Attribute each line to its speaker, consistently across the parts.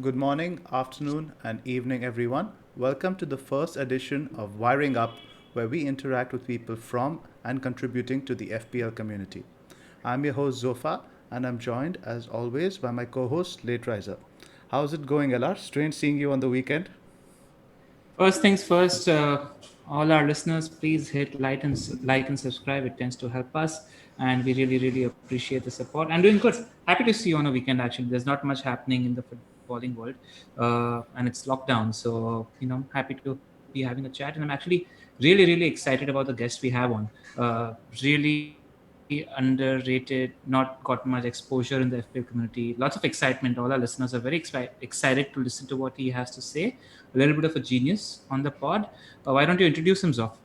Speaker 1: Good morning, afternoon, and evening, everyone. Welcome to the first edition of Wiring Up, where we interact with people from and contributing to the FPL community. I'm your host, Zofa, and I'm joined, as always, by my co host, Late Riser. How's it going, LR? Strange seeing you on the weekend.
Speaker 2: First things first, all our listeners, please hit like and subscribe. It tends to help us, and we really appreciate the support. I'm doing good. Happy to see you on a weekend. Actually, there's not much happening in the footballing world, and it's lockdown. So happy to be having a chat, and I'm actually really excited about the guest we have on. Really underrated, not got much exposure in the FPL community. Lots of excitement. All our listeners are very excited to listen to what he has to say. A little bit of a genius on the pod. Why don't you introduce himself?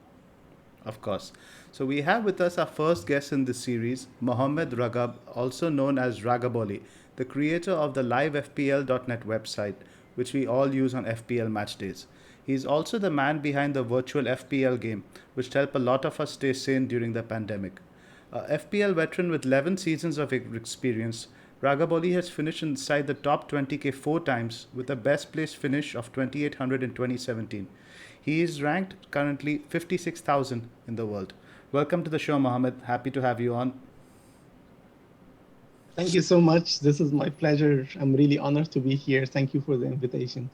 Speaker 1: Of course. So we have with us our first guest in this series, Mohammed Ragab, also known as Ragabolly, the creator of the LiveFPL.net website, which we all use on FPL match days. He's also the man behind the virtual FPL game, which helped a lot of us stay sane during the pandemic. A FPL veteran with 11 seasons of experience, Ragaboli has finished inside the top 20k four times with a best place finish of 2800 in 2017. He is ranked currently 56,000 in the world. Welcome to the show, Mohammed. Happy to have you on.
Speaker 3: Thank you so much. This is my pleasure. I'm really honored to be here. Thank you for the invitation.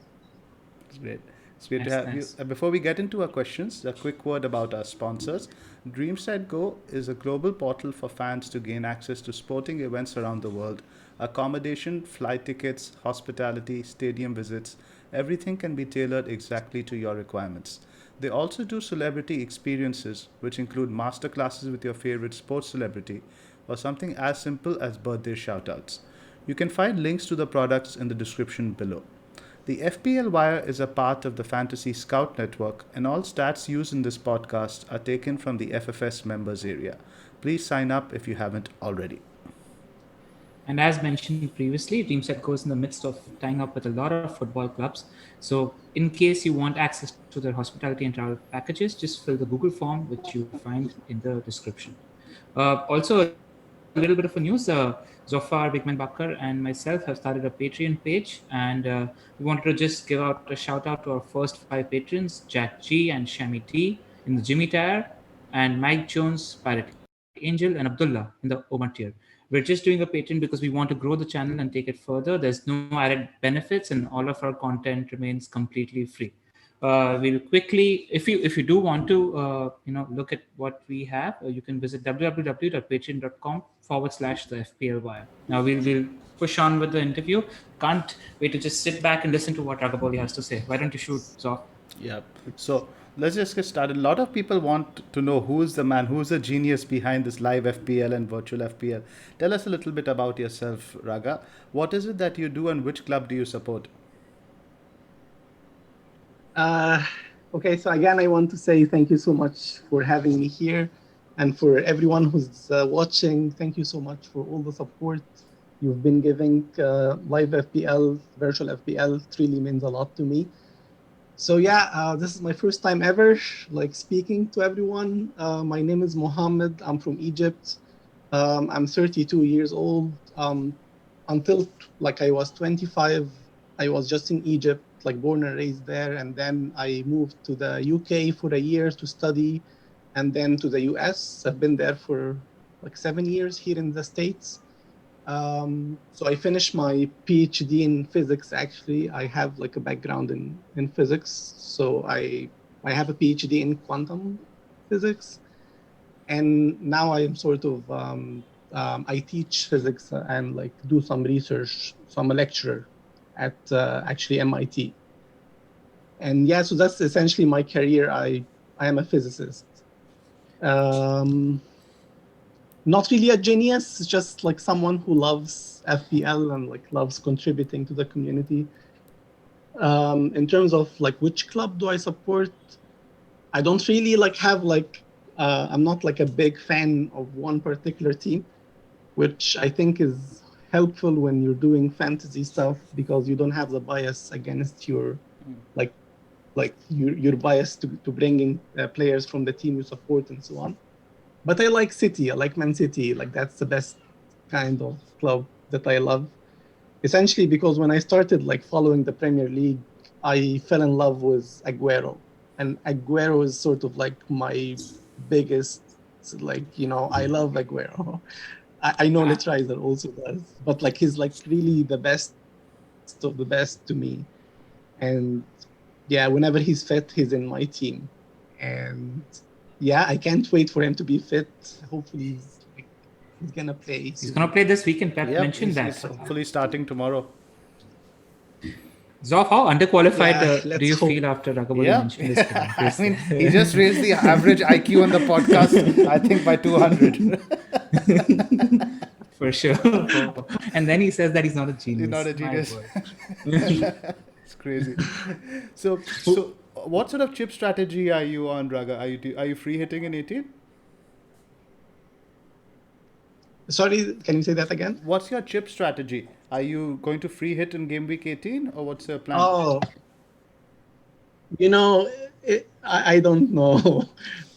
Speaker 1: It's great. It's great to
Speaker 2: Nice,
Speaker 1: have you.
Speaker 2: nice.
Speaker 1: Before we get into our questions, a quick word about our sponsors. DreamSetGo is a global portal for fans to gain access to sporting events around the world. Accommodation, flight tickets, hospitality, stadium visits, everything can be tailored exactly to your requirements. They also do celebrity experiences, which include masterclasses with your favorite sports celebrity or something as simple as birthday shoutouts. You can find links to the products in the description below. The FPL Wire is a part of the Fantasy Scout Network, and all stats used in this podcast are taken from the FFS members area. Please sign up if you haven't already.
Speaker 2: And as mentioned previously, DreamSet goes in the midst of tying up with a lot of football clubs. So, in case you want access to their hospitality and travel packages, just fill the Google form, which you'll find in the description. Also, a little bit of a news. Zofar, Bigman Bakkar, and myself have started a Patreon page, and we wanted to just give out a shout out to our first 5 patrons: Jack G and Shami T in the Jimmy Tire, and Mike Jones, Pirate Angel, and Abdullah in the Omar tier. We're just doing a Patreon because we want to grow the channel and take it further. There's no added benefits, and all of our content remains completely free. We'll quickly, if you do want to, look at what we have, you can visit www.patreon.com/the FPL Wire. Now we'll push on with the interview. Can't wait to just sit back and listen to what Ragaboli has to say. Why don't you shoot, Zoff?
Speaker 1: Yep. So let's just get started. A lot of people want to know who is the man, who is the genius behind this live FPL and virtual FPL. Tell us a little bit about yourself, Raga. What is it that you do and which club do you support?
Speaker 3: Uh, okay, so again, I want to say thank you so much for having me here. And for everyone who's watching, thank you so much for all the support you've been giving live FPL, virtual FPL. It really means a lot to me. So yeah, this is my first time ever speaking to everyone. My name is Mohammed. I'm from Egypt. I'm 32 years old. Until I was 25, I was just in Egypt, born and raised there. And then I moved to the UK for a year to study, and then to the US. I've been there for 7 years here in the States. So I finished my PhD in physics. Actually, I have a background in physics. So I have a PhD in quantum physics. And now I am sort of, I teach physics and do some research. So I'm a lecturer at actually MIT. And yeah, so that's essentially my career. I am a physicist. Not really a genius, just someone who loves FPL and loves contributing to the community. In terms of which club do I support, I don't really have I'm not a big fan of one particular team, which I think is helpful when you're doing fantasy stuff because you don't have the bias against your you're biased to bringing players from the team you support and so on. But I like City. I like Man City. That's the best kind of club that I love. essentially because when I started like following the Premier League, I fell in love with Aguero, and Aguero is sort of like my biggest, like, you know, I love Aguero. I know Litrizer also does, but like he's like really the best of the best to me. And yeah, whenever he's fit, he's in my team. And yeah, I can't wait for him to be fit. Hopefully he's gonna play
Speaker 2: He's going to
Speaker 3: soon.
Speaker 2: play this weekend. Pep
Speaker 1: Yep,
Speaker 2: mentioned that.
Speaker 1: he's hopefully starting tomorrow.
Speaker 2: Zoff, how underqualified
Speaker 3: Yeah,
Speaker 2: do
Speaker 3: let's
Speaker 2: you
Speaker 3: hope.
Speaker 2: feel after Ragabolly
Speaker 1: Yeah,
Speaker 2: mentioned this?
Speaker 1: I mean, he just raised the average IQ on the podcast, I think, by 200.
Speaker 2: For sure. And then he says that he's not a genius.
Speaker 1: He's not a
Speaker 2: My
Speaker 1: genius.
Speaker 2: word.
Speaker 1: It's crazy. So, what sort of chip strategy are you on, Raga? Are you free hitting in 18?
Speaker 3: Sorry, can you say that again?
Speaker 1: What's your chip strategy? Are you going to free hit in game week 18, or what's your plan?
Speaker 3: Oh, you know, I don't know.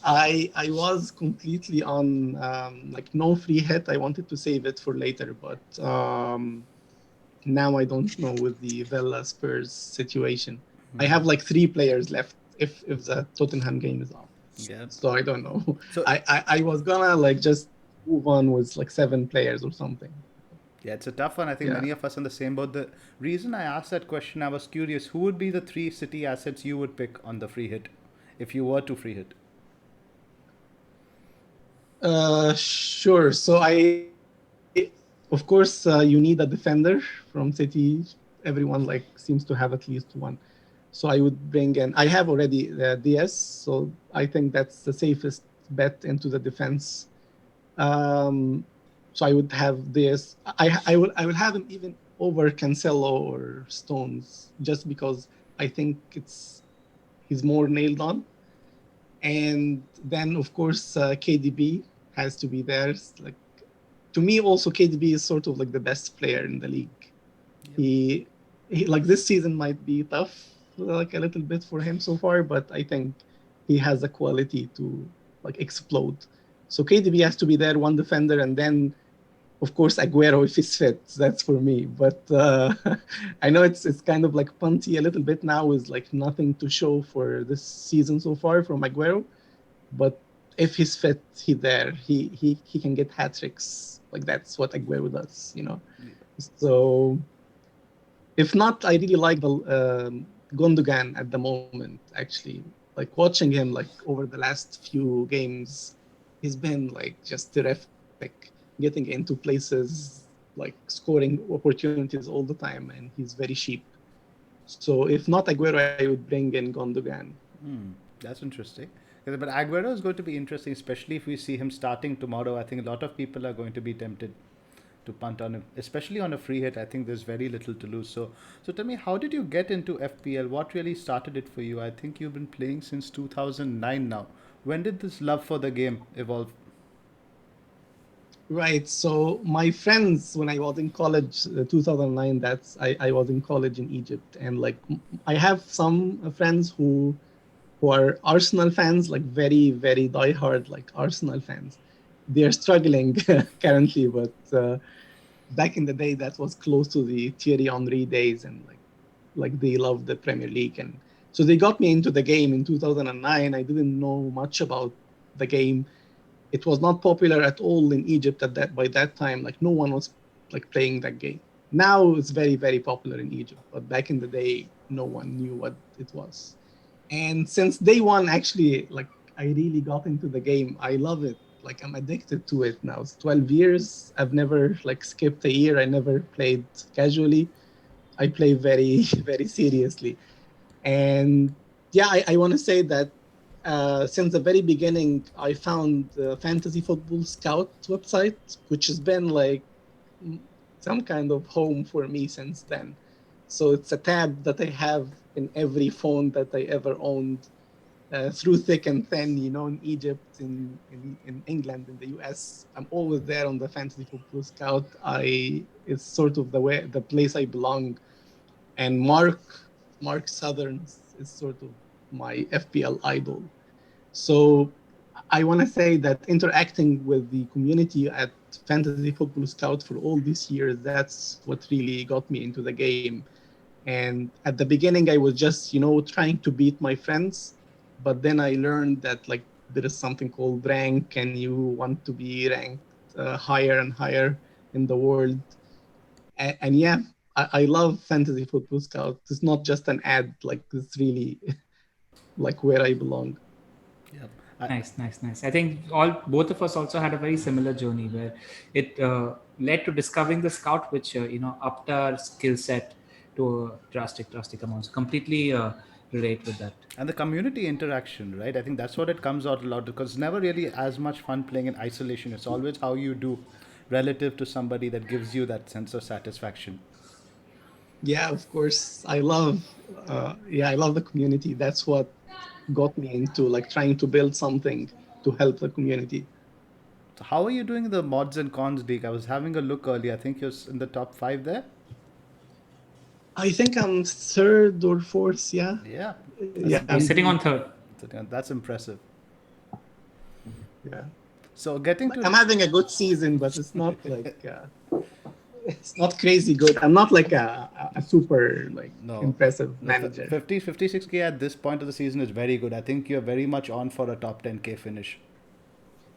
Speaker 3: I was completely on like no free hit. I wanted to save it for later, but now I don't know with the Villa Spurs situation. I have like 3 players left if the Tottenham game is off.
Speaker 1: Yeah.
Speaker 3: So I don't know.
Speaker 1: So
Speaker 3: I was gonna like just move on with like 7 players or something.
Speaker 1: yeah, it's a tough one. I think
Speaker 3: Yeah.
Speaker 1: many of us on the same boat. The reason I asked that question, I was curious, who would be the 3 City assets you would pick on the free hit, if you were to free hit?
Speaker 3: Sure. So of course, you need a defender from City. Everyone like seems to have at least one. So I would bring in. I have already the DS, so I think that's the safest bet into the defense. So I would have DS. I will have him even over Cancelo or Stones, just because I think he's more nailed on. And then of course KDB has to be there. It's like, to me also KDB is sort of like the best player in the league. He like this season might be tough, like a little bit for him so far, but I think he has the quality to like explode. So KDB has to be there, one defender, and then of course Aguero if he's fit. That's for me. But I know it's kind of like punty a little bit now, with like nothing to show for this season so far from Aguero. But if he's fit, he can get hat tricks. Like that's what Aguero does, you know. So if not, I really like the Gundogan at the moment. Actually, like watching him like over the last few games, he's been like just terrific, getting into places, like scoring opportunities all the time, and he's very cheap. So if not Aguero, I would bring in Gundogan.
Speaker 1: That's interesting. But Aguero is going to be interesting, especially if we see him starting tomorrow. I think a lot of people are going to be tempted to punt on him, especially on a free hit. I think there's very little to lose. So tell me, how did you get into FPL? What really started it for you? I think you've been playing since 2009 now. When did this love for the game evolve?
Speaker 3: Right. So my friends, when I was in college, 2009, I was in college in Egypt, and like I have some friends who are Arsenal fans, like very, very diehard, like Arsenal fans. They're struggling currently, but back in the day, that was close to the Thierry Henry days, and like they loved the Premier League, and so they got me into the game in 2009. I didn't know much about the game. It was not popular at all in Egypt by that time. Like no one was like playing that game. Now it's very, very popular in Egypt, but back in the day, no one knew what it was. And since day one, actually, like I really got into the game. I love it. Like I'm addicted to it now. It's 12 years. I've never like skipped a year. I never played casually. I play very, very seriously. And yeah, I want to say that since the very beginning, I found the Fantasy Football Scout website, which has been like some kind of home for me since then. So it's a tab that I have in every phone that I ever owned, through thick and thin, you know, in Egypt, in England, in the US. I'm always there on the Fantasy Football Scout. It's sort of the place I belong. And Mark Southern is sort of my FPL idol. So I want to say that interacting with the community at Fantasy Football Scout for all these years. That's what really got me into the game. And at the beginning, I was just, trying to beat my friends. But then I learned that like there is something called rank, and you want to be ranked higher and higher in the world. And yeah, I love Fantasy Football Scout. It's not just an ad. Like it's really like where I belong.
Speaker 1: Yeah.
Speaker 2: Nice. I think both of us also had a very similar journey where it led to discovering the scout, which upped our skill set to a drastic amounts. Completely relate with that.
Speaker 1: And the community interaction, right? I think that's what it comes out a lot, because it's never really as much fun playing in isolation. It's always how you do relative to somebody that gives you that sense of satisfaction.
Speaker 3: Yeah, of course. I love the community. That's what got me into like trying to build something to help the community.
Speaker 1: So how are you doing in the mods and cons league? I was having a look earlier. I think you're in the top 5 there.
Speaker 3: I think I'm third or fourth. Yeah.
Speaker 1: Yeah.
Speaker 3: Yeah.
Speaker 2: We're sitting on third.
Speaker 1: That's impressive.
Speaker 3: Yeah.
Speaker 1: So getting to
Speaker 3: I'm having a good season, but it's not like it's not crazy good. I'm not like a super like impressive manager.
Speaker 1: 56k at this point of the season is very good. I think you're very much on for a top 10k finish.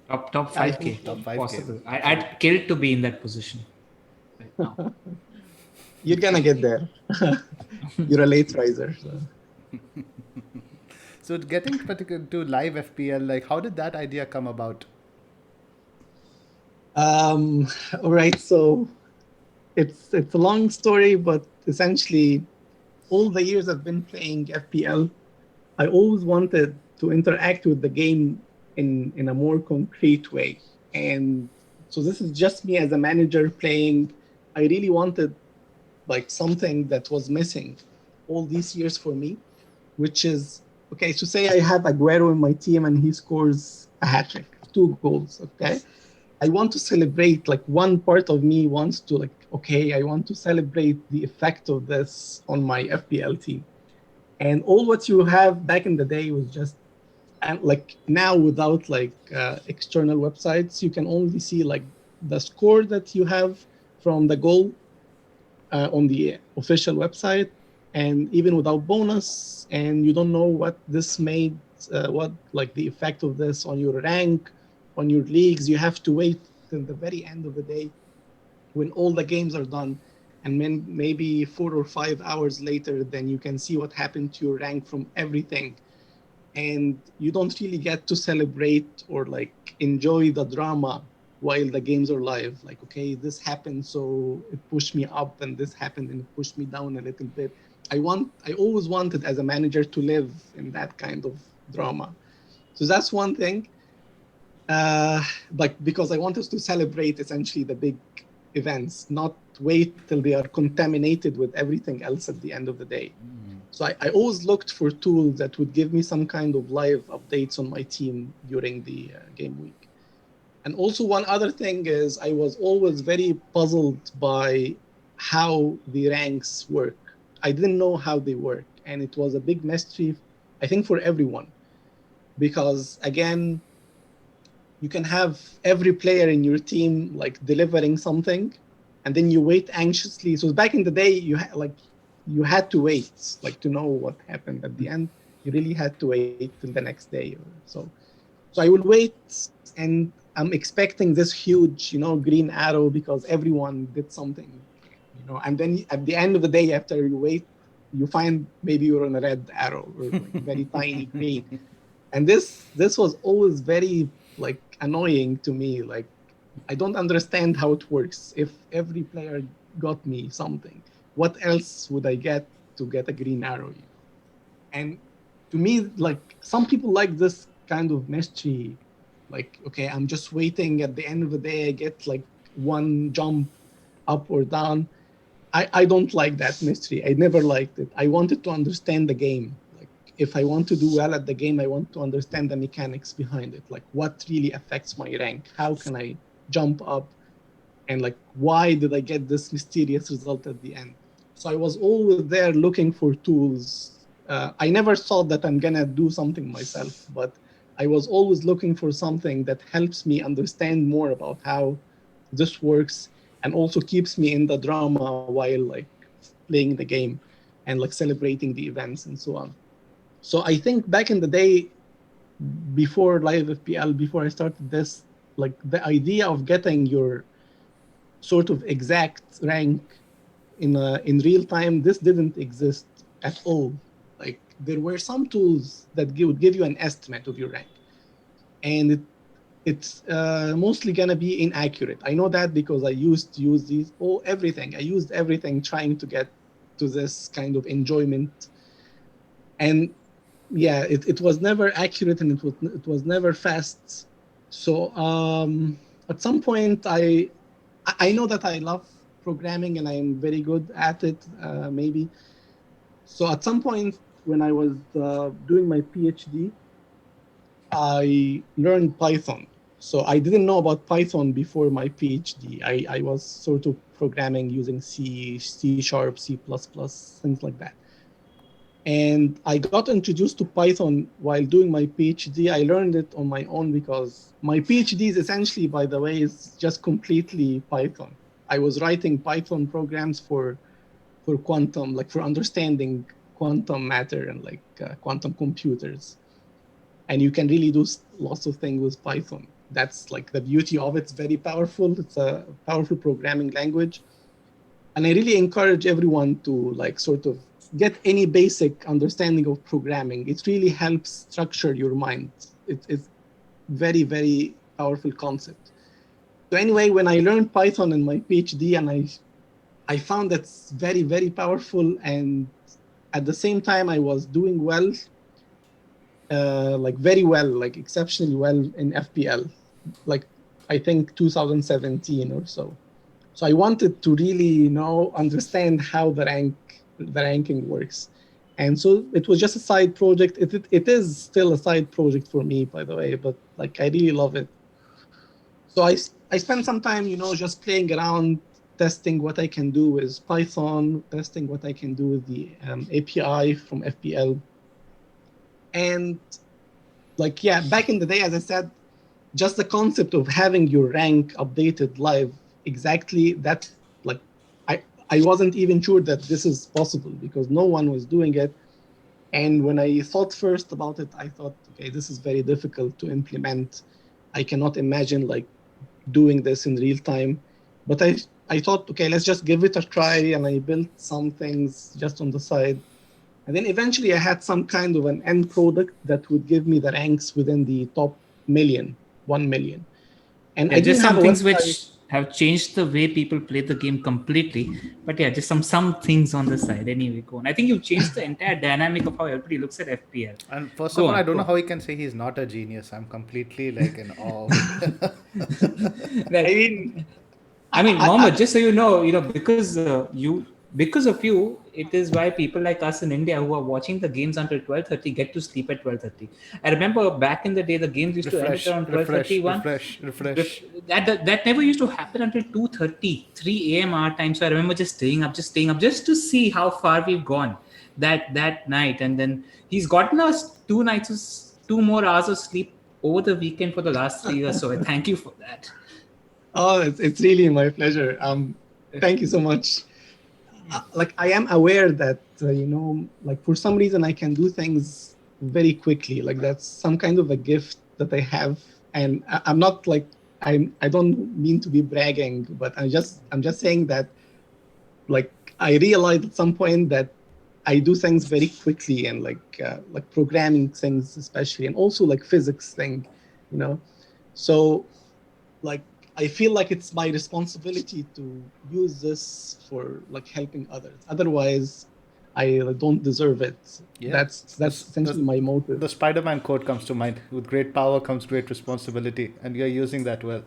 Speaker 2: Top 5k.
Speaker 1: Top 5K.
Speaker 2: Possible. I'd kill to be in that position right now.
Speaker 3: You're gonna get there. You're a late riser.
Speaker 1: So getting to live FPL, like how did that idea come about?
Speaker 3: All right, so it's a long story, but essentially, all the years I've been playing FPL, I always wanted to interact with the game in a more concrete way. And so this is just me as a manager playing. I really wanted like something that was missing all these years for me, which is, okay, so say I have Aguero in my team and he scores a hat-trick, 2 goals, okay? I want to celebrate, like one part of me wants to like, okay, I want to celebrate the effect of this on my FPL team. And all what you have back in the day was just, and like now without like external websites, you can only see like the score that you have from the goal on the official website, and even without bonus, and you don't know what this made, what like the effect of this on your rank, on your leagues. You have to wait till the very end of the day when all the games are done, and then maybe 4 or 5 hours later, then you can see what happened to your rank from everything. And you don't really get to celebrate or like enjoy the drama while the games are live. Like, okay, this happened, so it pushed me up, and this happened and it pushed me down a little bit. I always wanted as a manager to live in that kind of drama. So that's one thing. Like, because I wanted to celebrate essentially the big events, not wait till they are contaminated with everything else at the end of the day. So I always looked for tools that would give me some kind of live updates on my team during the game week. And also one other thing is I was always very puzzled by how the ranks work. I didn't know how they work, and it was a big mystery, I think, for everyone. Because again, you can have every player in your team like delivering something, and then you wait anxiously. So back in the day, you had to wait like to know what happened at the end. You really had to wait till the next day or so. So I will wait, and I'm expecting this huge, green arrow because everyone did something, and then at the end of the day, after you wait, you find maybe you're on a red arrow or like very tiny green. And this was always very like annoying to me. Like, I don't understand how it works. If every player got me something, what else would I get to get a green arrow? And to me, like, some people like this kind of mystery. Like, okay, I'm just waiting. At the end of the day, I get like one jump up or down. I don't like that mystery. I never liked it. I wanted to understand the game. Like, if I want to do well at the game, I want to understand the mechanics behind it. Like, what really affects my rank? How can I jump up? And like, why did I get this mysterious result at the end? So I was always there looking for tools. I never thought that I'm gonna do something myself, but I was always looking for something that helps me understand more about how this works and also keeps me in the drama while like playing the game and like celebrating the events and so on. So I think back in the day, before LiveFPL, before I started this, like the idea of getting your sort of exact rank in real time, this didn't exist at all. Like there were some tools that would give you an estimate of your rank, and it's mostly gonna be inaccurate. I know that because I used to use everything. I used everything trying to get to this kind of enjoyment, and yeah, it was never accurate and it was never fast. So at some point, I know that I love programming and I'm very good at it, maybe. So at some point when I was doing my PhD, I learned Python. So I didn't know about Python before my PhD. I was sort of programming using C, C#, C++, things like that. And I got introduced to Python while doing my PhD. I learned it on my own because my PhD is essentially, by the way, is just completely Python. I was writing Python programs for quantum, like for understanding quantum matter and like quantum computers. And you can really do lots of things with Python. That's like the beauty of it. It's very powerful. It's a powerful programming language. And I really encourage everyone to like sort of get any basic understanding of programming. It really helps structure your mind. It's very, very powerful concept. So anyway, when I learned Python in my PhD, and I found that's very, very powerful. And at the same time, I was doing well, like very well, like exceptionally well in FPL, like I think 2017 or so. So I wanted to really understand how the ranking works. And so it was just a side project. It is still a side project for me, by the way, but like I really love it. So I spent some time, just playing around, testing what I can do with Python, testing what I can do with the API from FPL. And like, yeah, back in the day, as I said, just the concept of having your rank updated live exactly, that like, I wasn't even sure that this is possible because no one was doing it. And when I thought first about it, I thought, okay, this is very difficult to implement. I cannot imagine like doing this in real time. But I thought, okay, let's just give it a try. And I built some things just on the side. And then eventually I had some kind of an end product that would give me the ranks within the top 1 million. And
Speaker 2: yeah,
Speaker 3: I
Speaker 2: just
Speaker 3: didn't have
Speaker 2: some
Speaker 3: a
Speaker 2: things
Speaker 3: website.
Speaker 2: which have changed the way people play the game completely. But yeah, just some things on the side. Anyway, go on. I think you've changed the entire dynamic of how everybody looks at FPL.
Speaker 1: And first
Speaker 2: Go
Speaker 1: of all,
Speaker 2: on,
Speaker 1: I don't
Speaker 2: go
Speaker 1: know
Speaker 2: on.
Speaker 1: how he can say he's not a genius. I'm completely like in awe.
Speaker 2: Right. I mean, Mohammed, just so you know, because of you, it is why people like us in India who are watching the games until 12:30 get to sleep at 12:30. I remember back in the day, the games used to end at around 12:31.
Speaker 1: Refresh.
Speaker 2: That never used to happen until 2:30, 3 a.m. our time. So I remember just staying up just to see how far we've gone that night. And then he's gotten us 2 more hours of sleep over the weekend for the last 3 years. So I thank you for that.
Speaker 3: Oh, it's really my pleasure. Thank you so much. Like I am aware that like for some reason I can do things very quickly. Like that's some kind of a gift that I have, and I'm not like I don't mean to be bragging, but I'm just saying that like I realized at some point that I do things very quickly, and like programming things especially, and also like physics thing, So like I feel like it's my responsibility to use this for like helping others. Otherwise, I don't deserve it.
Speaker 1: Yeah.
Speaker 3: That's essentially my motive.
Speaker 1: The Spider-Man quote comes to mind. With great power comes great responsibility, and you're using that well.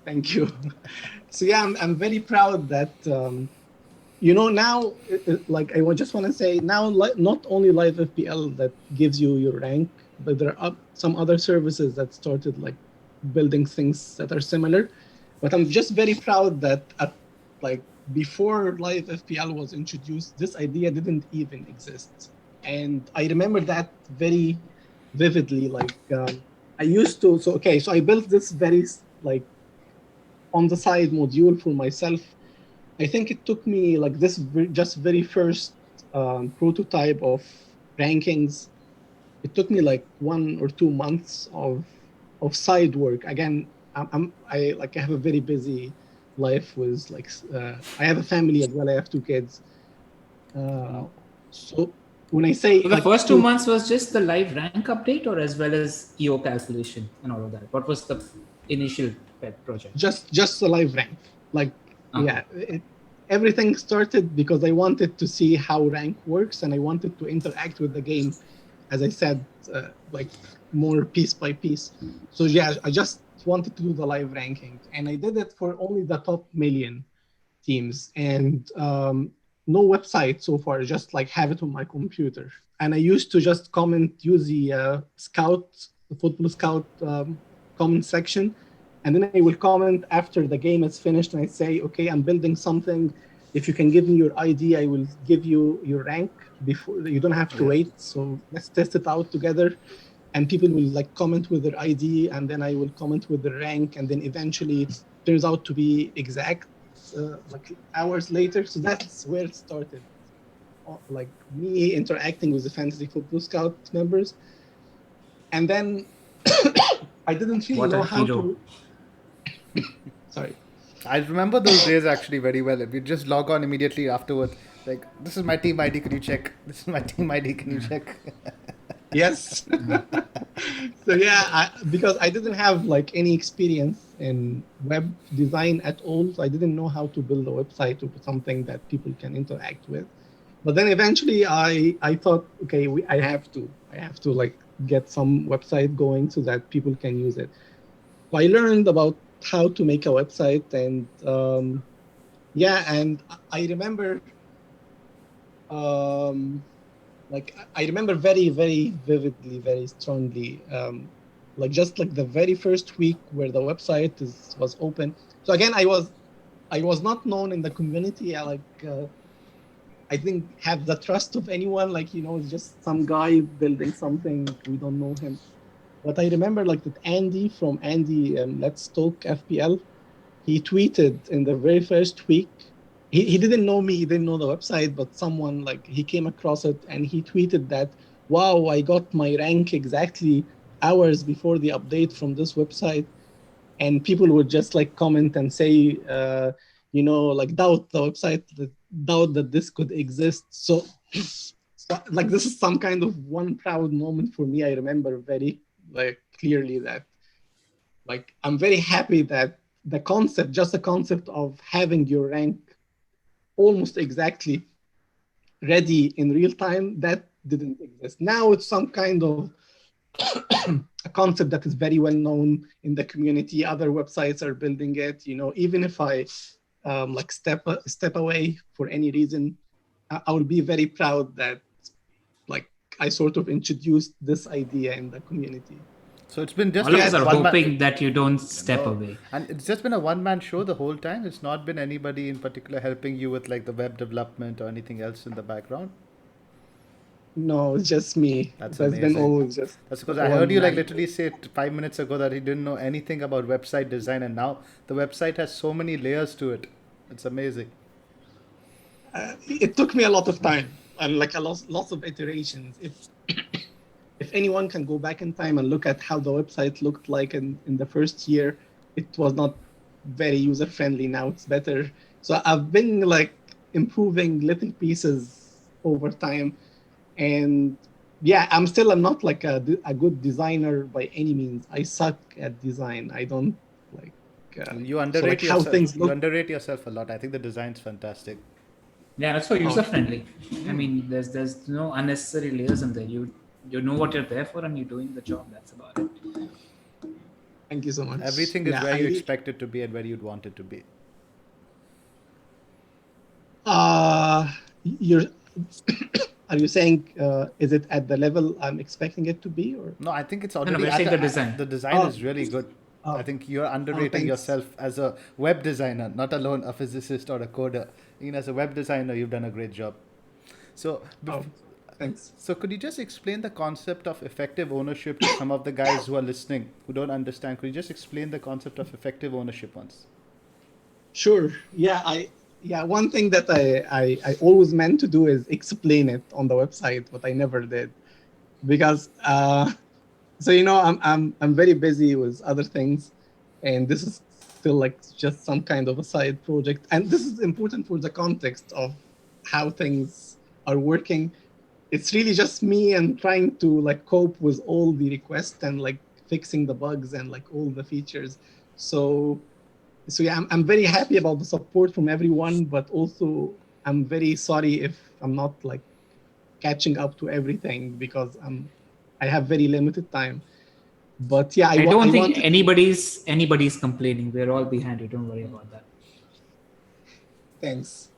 Speaker 3: Thank you. So yeah, I'm very proud that now, like I just want to say now, not only LiveFPL that gives you your rank, but there are some other services that started like building things that are similar. But I'm just very proud that like before LiveFPL was introduced, this idea didn't even exist. And I remember that very vividly. Like I used to, so I built this very like on the side module for myself. I think it took me like this just very first prototype of rankings. It took me like 1 or 2 months of side work. Again, I have a very busy life with like I have a family as well. I have 2 kids. So when I say
Speaker 2: So the
Speaker 3: like
Speaker 2: first 2 months was just the live rank update, or as well as EO calculation and all of that? What was the initial pet project?
Speaker 3: just the live rank, like
Speaker 2: Okay.
Speaker 3: everything started because I wanted to see how rank works and I wanted to interact with the game, as I said, like more piece by piece. So yeah, I just wanted to do the live ranking, and I did it for only the top million teams, and no website so far, just like have it on my computer. And I used to just use the the football scout comment section, and then I will comment after the game is finished, and I say, okay, I'm building something. If you can give me your ID, I will give you your rank before. You don't have to wait. So let's test it out together. And people will like comment with their ID, and then I will comment with the rank, and then eventually it turns out to be exact like hours later. So that's where it started, like me interacting with the Fantasy Football Scout members. And then I didn't really
Speaker 2: What
Speaker 3: know
Speaker 2: a
Speaker 3: how
Speaker 2: hero.
Speaker 3: to. Sorry.
Speaker 1: I remember those days actually very well. We just log on immediately afterwards. Like, this is my team ID, can you check? This is my team ID, can you check?
Speaker 3: Yes. So yeah, because I didn't have like any experience in web design at all, so I didn't know how to build a website or something that people can interact with. But then eventually I thought, okay, I have to like get some website going so that people can use it. So I learned about how to make a website, and and I remember like I remember very, very vividly, very strongly, like just like the very first week where the website was open. So again, I was not known in the community. I didn't have the trust of anyone. Like, it's just some guy building something. We don't know him. But I remember like that Andy from Let's Talk FPL, he tweeted in the very first week. He didn't know me, he didn't know the website, but someone like he came across it and he tweeted that, wow, I got my rank exactly hours before the update from this website. And people would just like comment and say, like doubt the website, doubt that this could exist. So like this is some kind of one proud moment for me. I remember very like clearly that like I'm very happy that the concept of having your rank almost exactly ready in real time, that didn't exist. Now it's some kind of a concept that is very well known in the community. Other websites are building it. Even if I like step away for any reason, I will be very proud that like I sort of introduced this idea in the community.
Speaker 1: So it's been just
Speaker 2: All of us
Speaker 1: a
Speaker 2: are
Speaker 1: one man.
Speaker 2: hoping that you don't step away.
Speaker 1: And it's just been a one-man show the whole time. It's not been anybody in particular helping you with like the web development or anything else in the background.
Speaker 3: No, it's just me.
Speaker 1: That's
Speaker 3: That's been
Speaker 1: amazing.
Speaker 3: always just.
Speaker 1: That's because I heard you like literally say 5 minutes ago that he didn't know anything about website design, and now the website has so many layers to it. It's amazing.
Speaker 3: It took me a lot of time and like lots of iterations. If anyone can go back in time and look at how the website looked like in the first year, it was not very user friendly. Now it's better. So I've been like improving little pieces over time, and yeah, I'm not like a good designer by any means. I suck at design. I don't like.
Speaker 1: You underrate
Speaker 3: how
Speaker 1: yourself.
Speaker 3: things look.
Speaker 1: You underrate yourself a lot. I think the design's fantastic.
Speaker 2: Yeah, that's so user friendly. I mean, there's no unnecessary layers in there. You know what you're there for, and you're doing the job. That's about it.
Speaker 3: Thank you so much.
Speaker 1: Everything is where you expect it to be and where you'd want it to be.
Speaker 3: You're. Are you saying is it at the level I'm expecting it to be, or
Speaker 1: No, I think it's already.
Speaker 2: we're saying the design.
Speaker 1: The design is really good.
Speaker 3: Oh.
Speaker 1: I think you're underrating
Speaker 3: thanks.
Speaker 1: yourself as a web designer, not alone a physicist or a coder. Even as a web designer, you've done a great job. So,
Speaker 3: thanks.
Speaker 1: So could you just explain the concept of effective ownership to some of the guys who are listening who don't understand? Could you just explain the concept of effective ownership once?
Speaker 3: Sure. Yeah. One thing that I always meant to do is explain it on the website, but I never did because so I'm very busy with other things, and this is still like just some kind of a side project, and this is important for the context of how things are working. It's really just me and trying to like cope with all the requests and like fixing the bugs and like all the features. So yeah, I'm very happy about the support from everyone, but also I'm very sorry if I'm not like catching up to everything because I have very limited time. But yeah,
Speaker 2: I don't
Speaker 3: I
Speaker 2: think
Speaker 3: wanted.
Speaker 2: anybody's complaining. We're all behind you. Don't worry about that.
Speaker 3: Thanks.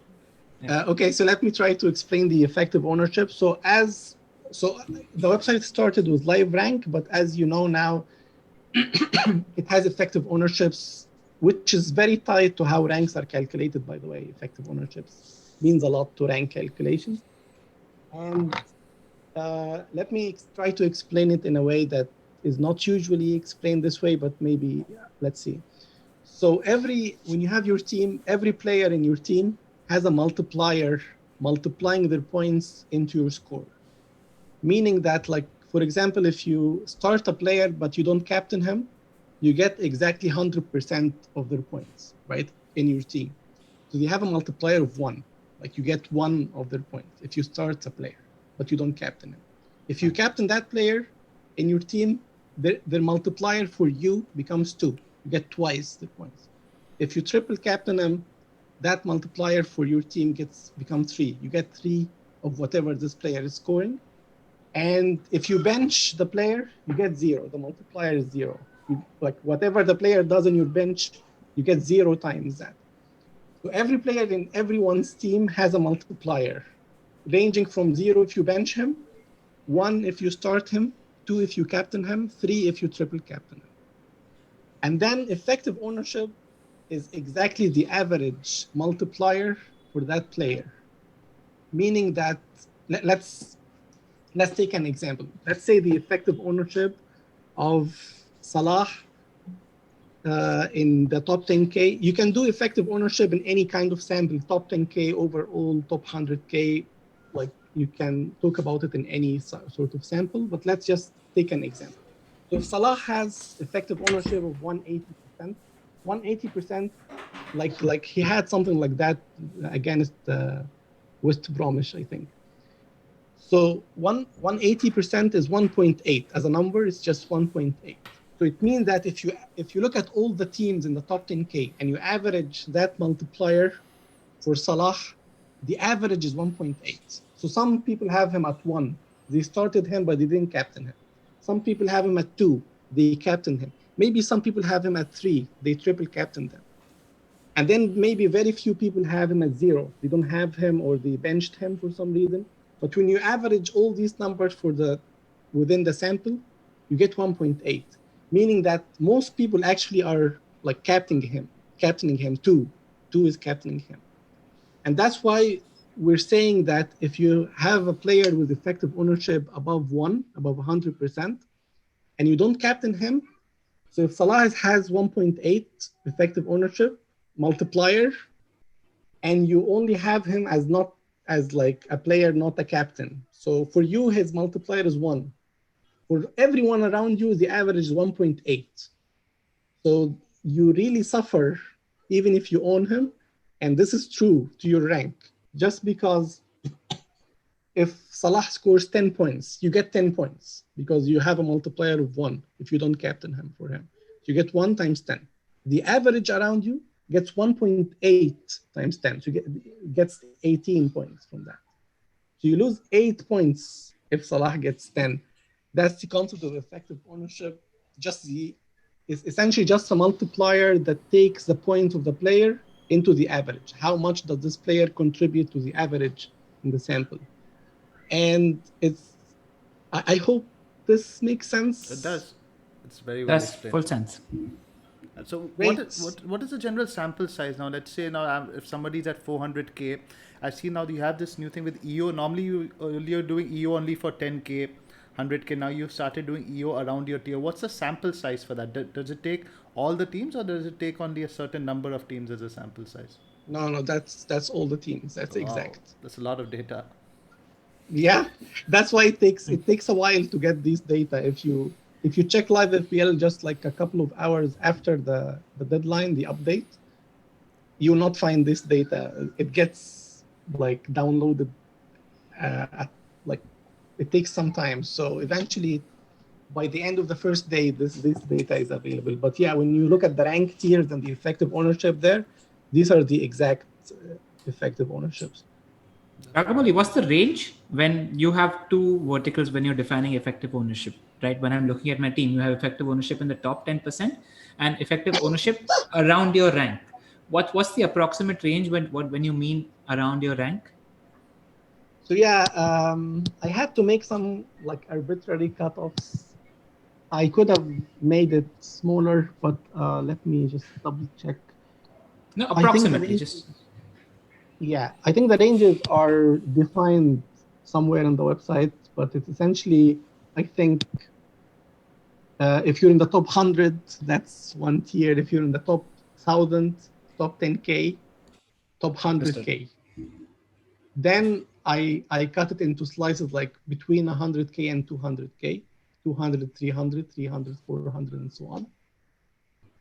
Speaker 2: Yeah.
Speaker 3: Okay, so let me try to explain the effective ownership. So the website started with LiveRank, but as you know now, it has effective ownerships, which is very tied to how ranks are calculated, by the way. Effective ownerships means a lot to rank calculations. And let me try to explain it in a way that is not usually explained this way, but maybe let's see. So when you have your team, every player in your team has a multiplier multiplying their points into your score. Meaning that, like, for example, if you start a player but you don't captain him, you get exactly 100% of their points, right, in your team. So you have a multiplier of 1. Like, you get 1 of their points if you start a player, but you don't captain him. If you captain that player in your team, their multiplier for you becomes 2. You get twice the points. If you triple captain him, that multiplier for your team becomes 3. You get 3 of whatever this player is scoring. And if you bench the player, you get 0. The multiplier is 0. Like whatever the player does in your bench, you get 0 times that. So every player in everyone's team has a multiplier, ranging from 0 if you bench him, 1 if you start him, 2 if you captain him, 3 if you triple captain him. And then effective ownership is exactly the average multiplier for that player. Meaning that, let's take an example. Let's say the effective ownership of Salah in the top 10K. You can do effective ownership in any kind of sample, top 10K, overall, top 100K. Like, you can talk about it in any sort of sample, but let's just take an example. So if Salah has effective ownership of 180%, like he had something like that against West Bromwich, I think. So 180% is 1.8. As a number, it's just 1.8. So it means that if you look at all the teams in the top 10K and you average that multiplier for Salah, the average is 1.8. So some people have him at 1. They started him, but they didn't captain him. Some people have him at 2. They captain him. Maybe some people have him at 3. They triple captain them. And then maybe very few people have him at 0. They don't have him or they benched him for some reason. But when you average all these numbers within the sample, you get 1.8, meaning that most people actually are like captaining him. 2 is captaining him. And that's why we're saying that if you have a player with effective ownership above 100%, and you don't captain him, so if Salah has 1.8 effective ownership multiplier, and you only have him as like a player, not a captain. So for you, his multiplier is 1. For everyone around you, the average is 1.8. So you really suffer even if you own him. And this is true to your rank, just because if Salah scores 10 points, you get 10 points because you have a multiplier of 1 if you don't captain him for him. You get 1 times 10. The average around you gets 1.8 times 10. So gets 18 points from that. So you lose 8 points if Salah gets 10. That's the concept of effective ownership. It's essentially just a multiplier that takes the point of the player into the average. How much does this player contribute to the average in the sample? And I hope this makes sense.
Speaker 1: It does. It's very well
Speaker 2: That's
Speaker 1: explained.
Speaker 2: full sense.
Speaker 1: So
Speaker 3: Great.
Speaker 1: what is the general sample size now? Let's say now if somebody's at 400K, I see now you have this new thing with EO. Normally you earlier doing EO only for 10K, 100K. Now you've started doing EO around your tier. What's the sample size for that? Does it take all the teams, or does it take only a certain number of teams as a sample size?
Speaker 3: No, that's all the teams. That's
Speaker 1: Wow,
Speaker 3: exact.
Speaker 1: that's a lot of data.
Speaker 3: Yeah, that's why it takes a while to get these data. If you check LiveFPL just like a couple of hours after the deadline, the update, you will not find this data. It gets like downloaded like it takes some time. So eventually, by the end of the first day, this data is available. But yeah, when you look at the rank tiers and the effective ownership there, these are the exact effective ownerships.
Speaker 2: Ragabolly, what's the range when you have two verticals when you're defining effective ownership, right? When I'm looking at my team, you have effective ownership in the top 10% and effective ownership around your rank. What's the approximate range when you mean around your rank?
Speaker 3: So yeah, I had to make some like arbitrary cutoffs. I could have made it smaller, but let me just double check.
Speaker 2: No,
Speaker 3: I think
Speaker 2: approximately.
Speaker 3: I think the ranges are defined somewhere on the website, but it's essentially, I think, if you're in the top 100, that's one tier. If you're in the top 1,000, top 10K, top 100K. Then I cut it into slices like between 100K and 200K, 200, 300, 300, 400, and so on.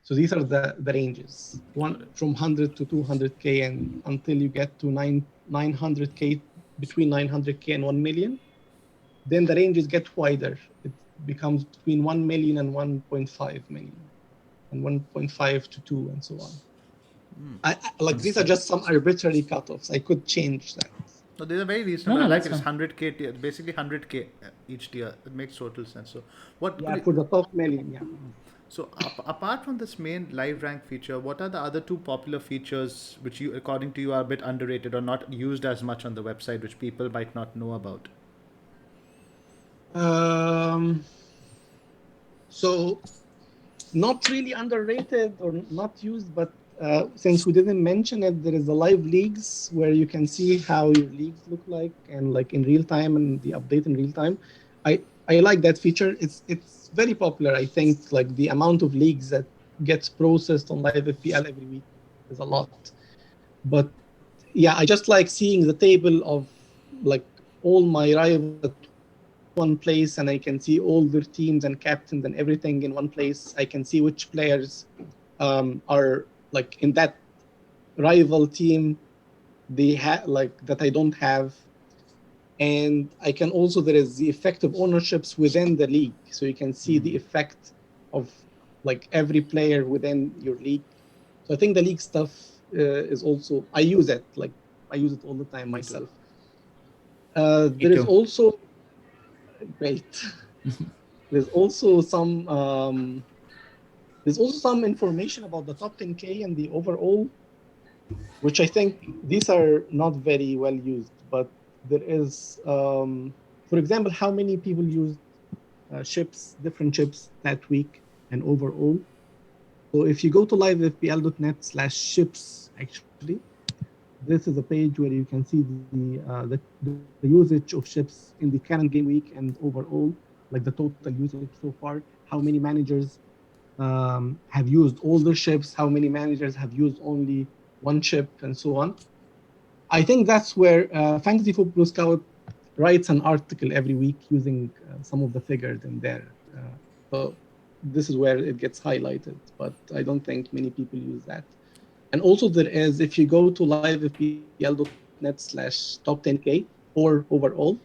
Speaker 3: So these are the ranges, from 100 to 200K and until you get to 900K, between 900K and 1 million. Then the ranges get wider. It becomes between 1 million and 1.5 million, and 1.5 to 2, and so on. These are just some arbitrary cutoffs. I could change that.
Speaker 1: No, these are very reasonable.
Speaker 2: No,
Speaker 1: I
Speaker 2: that's
Speaker 1: think it's 100K tier, basically 100K each tier. It makes total sense. So what?
Speaker 3: Yeah, for the top million, yeah.
Speaker 1: So apart from this main live rank feature, what are the other two popular features which you, according to you, are a bit underrated or not used as much on the website, which people might not know about?
Speaker 3: So not really underrated or not used, but since we didn't mention it, there is a live leagues where you can see how your leagues look like and like in real time and the update in real time. I like that feature. It's very popular. I think like the amount of leagues that gets processed on LiveFPL every week is a lot. But yeah, I just like seeing the table of like all my rivals at one place, and I can see all their teams and captains and everything in one place. I can see which players are like in that rival team they have like that I don't have. And I can also, there is the effective ownerships within the league. So you can see the effect of like every player within your league. So I think the league stuff is also, I use it all the time myself. There is also, great. There's also some information about the top 10K and the overall, which I think these are not very well used, but there is, for example, how many people used different ships that week and overall. So if you go to livefpl.net/ships, actually, this is a page where you can see the usage of ships in the current game week and overall, like the total usage so far, how many managers have used all their ships, how many managers have used only one ship, and so on. I think that's where Fantasy Football Scout writes an article every week using some of the figures in there. So this is where it gets highlighted, but I don't think many people use that. And also there is, if you go to livefpl.net/top10K or overall,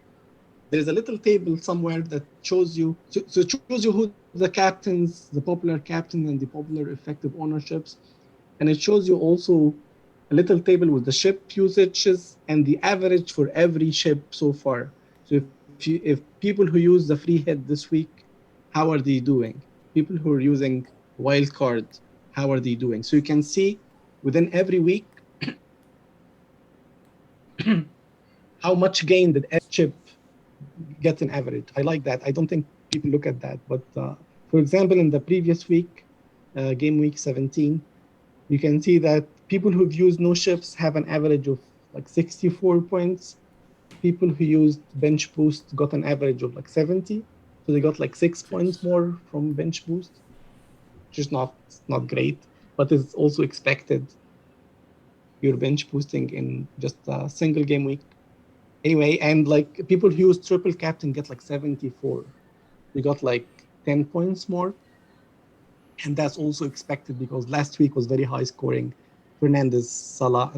Speaker 3: there's a little table somewhere that shows you, so it shows you who the captains, the popular captain and the popular effective ownerships. And it shows you also a little table with the ship usages and the average for every ship so far. So if people who use the free hit this week, how are they doing? People who are using Wildcard, how are they doing? So you can see within every week how much gain did every chip get in average. I like that. I don't think people look at that. But for example, in the previous week, game week 17, you can see that people who've used no ships have an average of like 64 points. People who used bench boost got an average of like 70. So they got like 6 points more from bench boost. which is not great, but it's also expected. Your bench boosting in just a single game week. Anyway, and like people who use triple captain get like 74. We got like 10 points more. And that's also expected because last week was very high scoring. Fernandez, Son,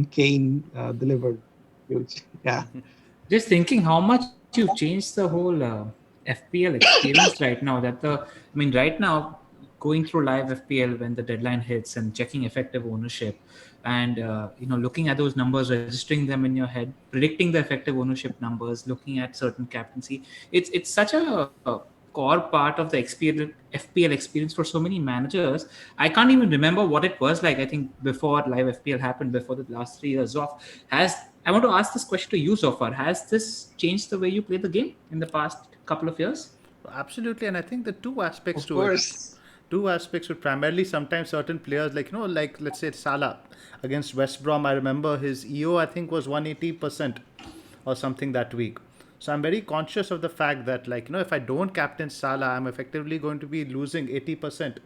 Speaker 3: Kane delivered huge. Yeah.
Speaker 2: Just thinking how much you've changed the whole FPL experience right now. Right now, going through live FPL when the deadline hits and checking effective ownership, and looking at those numbers, registering them in your head, predicting the effective ownership numbers, looking at certain captaincy. It's such a core part of the experience, FPL experience for so many managers. I can't even remember what it was like. I think before live FPL happened, before the last 3 years off, has I want to ask this question to you so far. Has this changed the way you play the game in the past couple of years?
Speaker 1: Absolutely, and I think the two aspects
Speaker 3: Of
Speaker 1: to it.
Speaker 3: course.
Speaker 1: Two aspects would primarily sometimes certain players like let's say Salah against West Brom. I remember his EO I think was 180% or something that week. So I'm very conscious of the fact that if I don't captain Salah, I'm effectively going to be losing 80%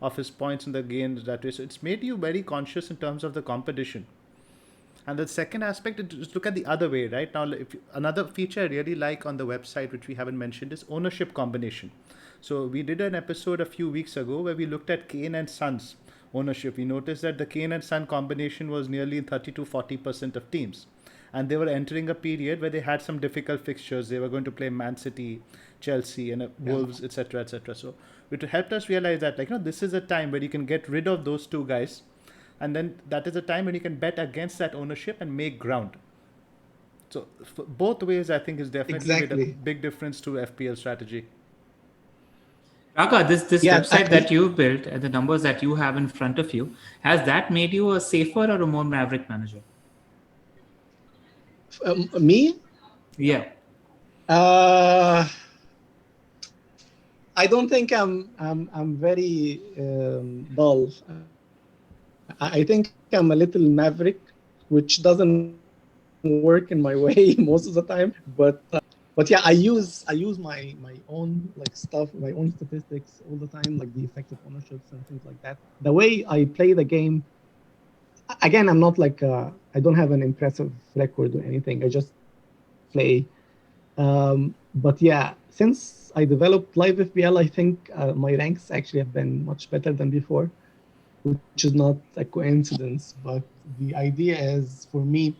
Speaker 1: of his points in the games that way. So it's made you very conscious in terms of the competition. And the second aspect is look at the other way, right? Now, another feature I really like on the website, which we haven't mentioned, is ownership combination. So we did an episode a few weeks ago where we looked at Kane and Son's ownership. We noticed that the Kane and Son combination was nearly 30 to 40% of teams. And they were entering a period where they had some difficult fixtures. They were going to play Man City, Chelsea, and Wolves, etc., etc. So it helped us realize that this is a time where you can get rid of those two guys, and then that is a time when you can bet against that ownership and make ground. So both ways, I think, is definitely made a
Speaker 3: Exactly.
Speaker 1: big difference to FPL strategy.
Speaker 2: Raka, this
Speaker 3: Yeah.
Speaker 2: website that you've built and the numbers that you have in front of you, has that made you a safer or a more maverick manager?
Speaker 3: Me?
Speaker 2: Yeah.
Speaker 3: I don't think I'm very dull. I think I'm a little maverick, which doesn't work in my way most of the time. But yeah, I use my own like stuff, my own statistics all the time, like the effective ownerships and things like that. The way I play the game, again, I'm not like I don't have an impressive record or anything. I just play. But yeah, since I developed live FPL, I think my ranks actually have been much better than before, which is not a coincidence. But the idea is for me,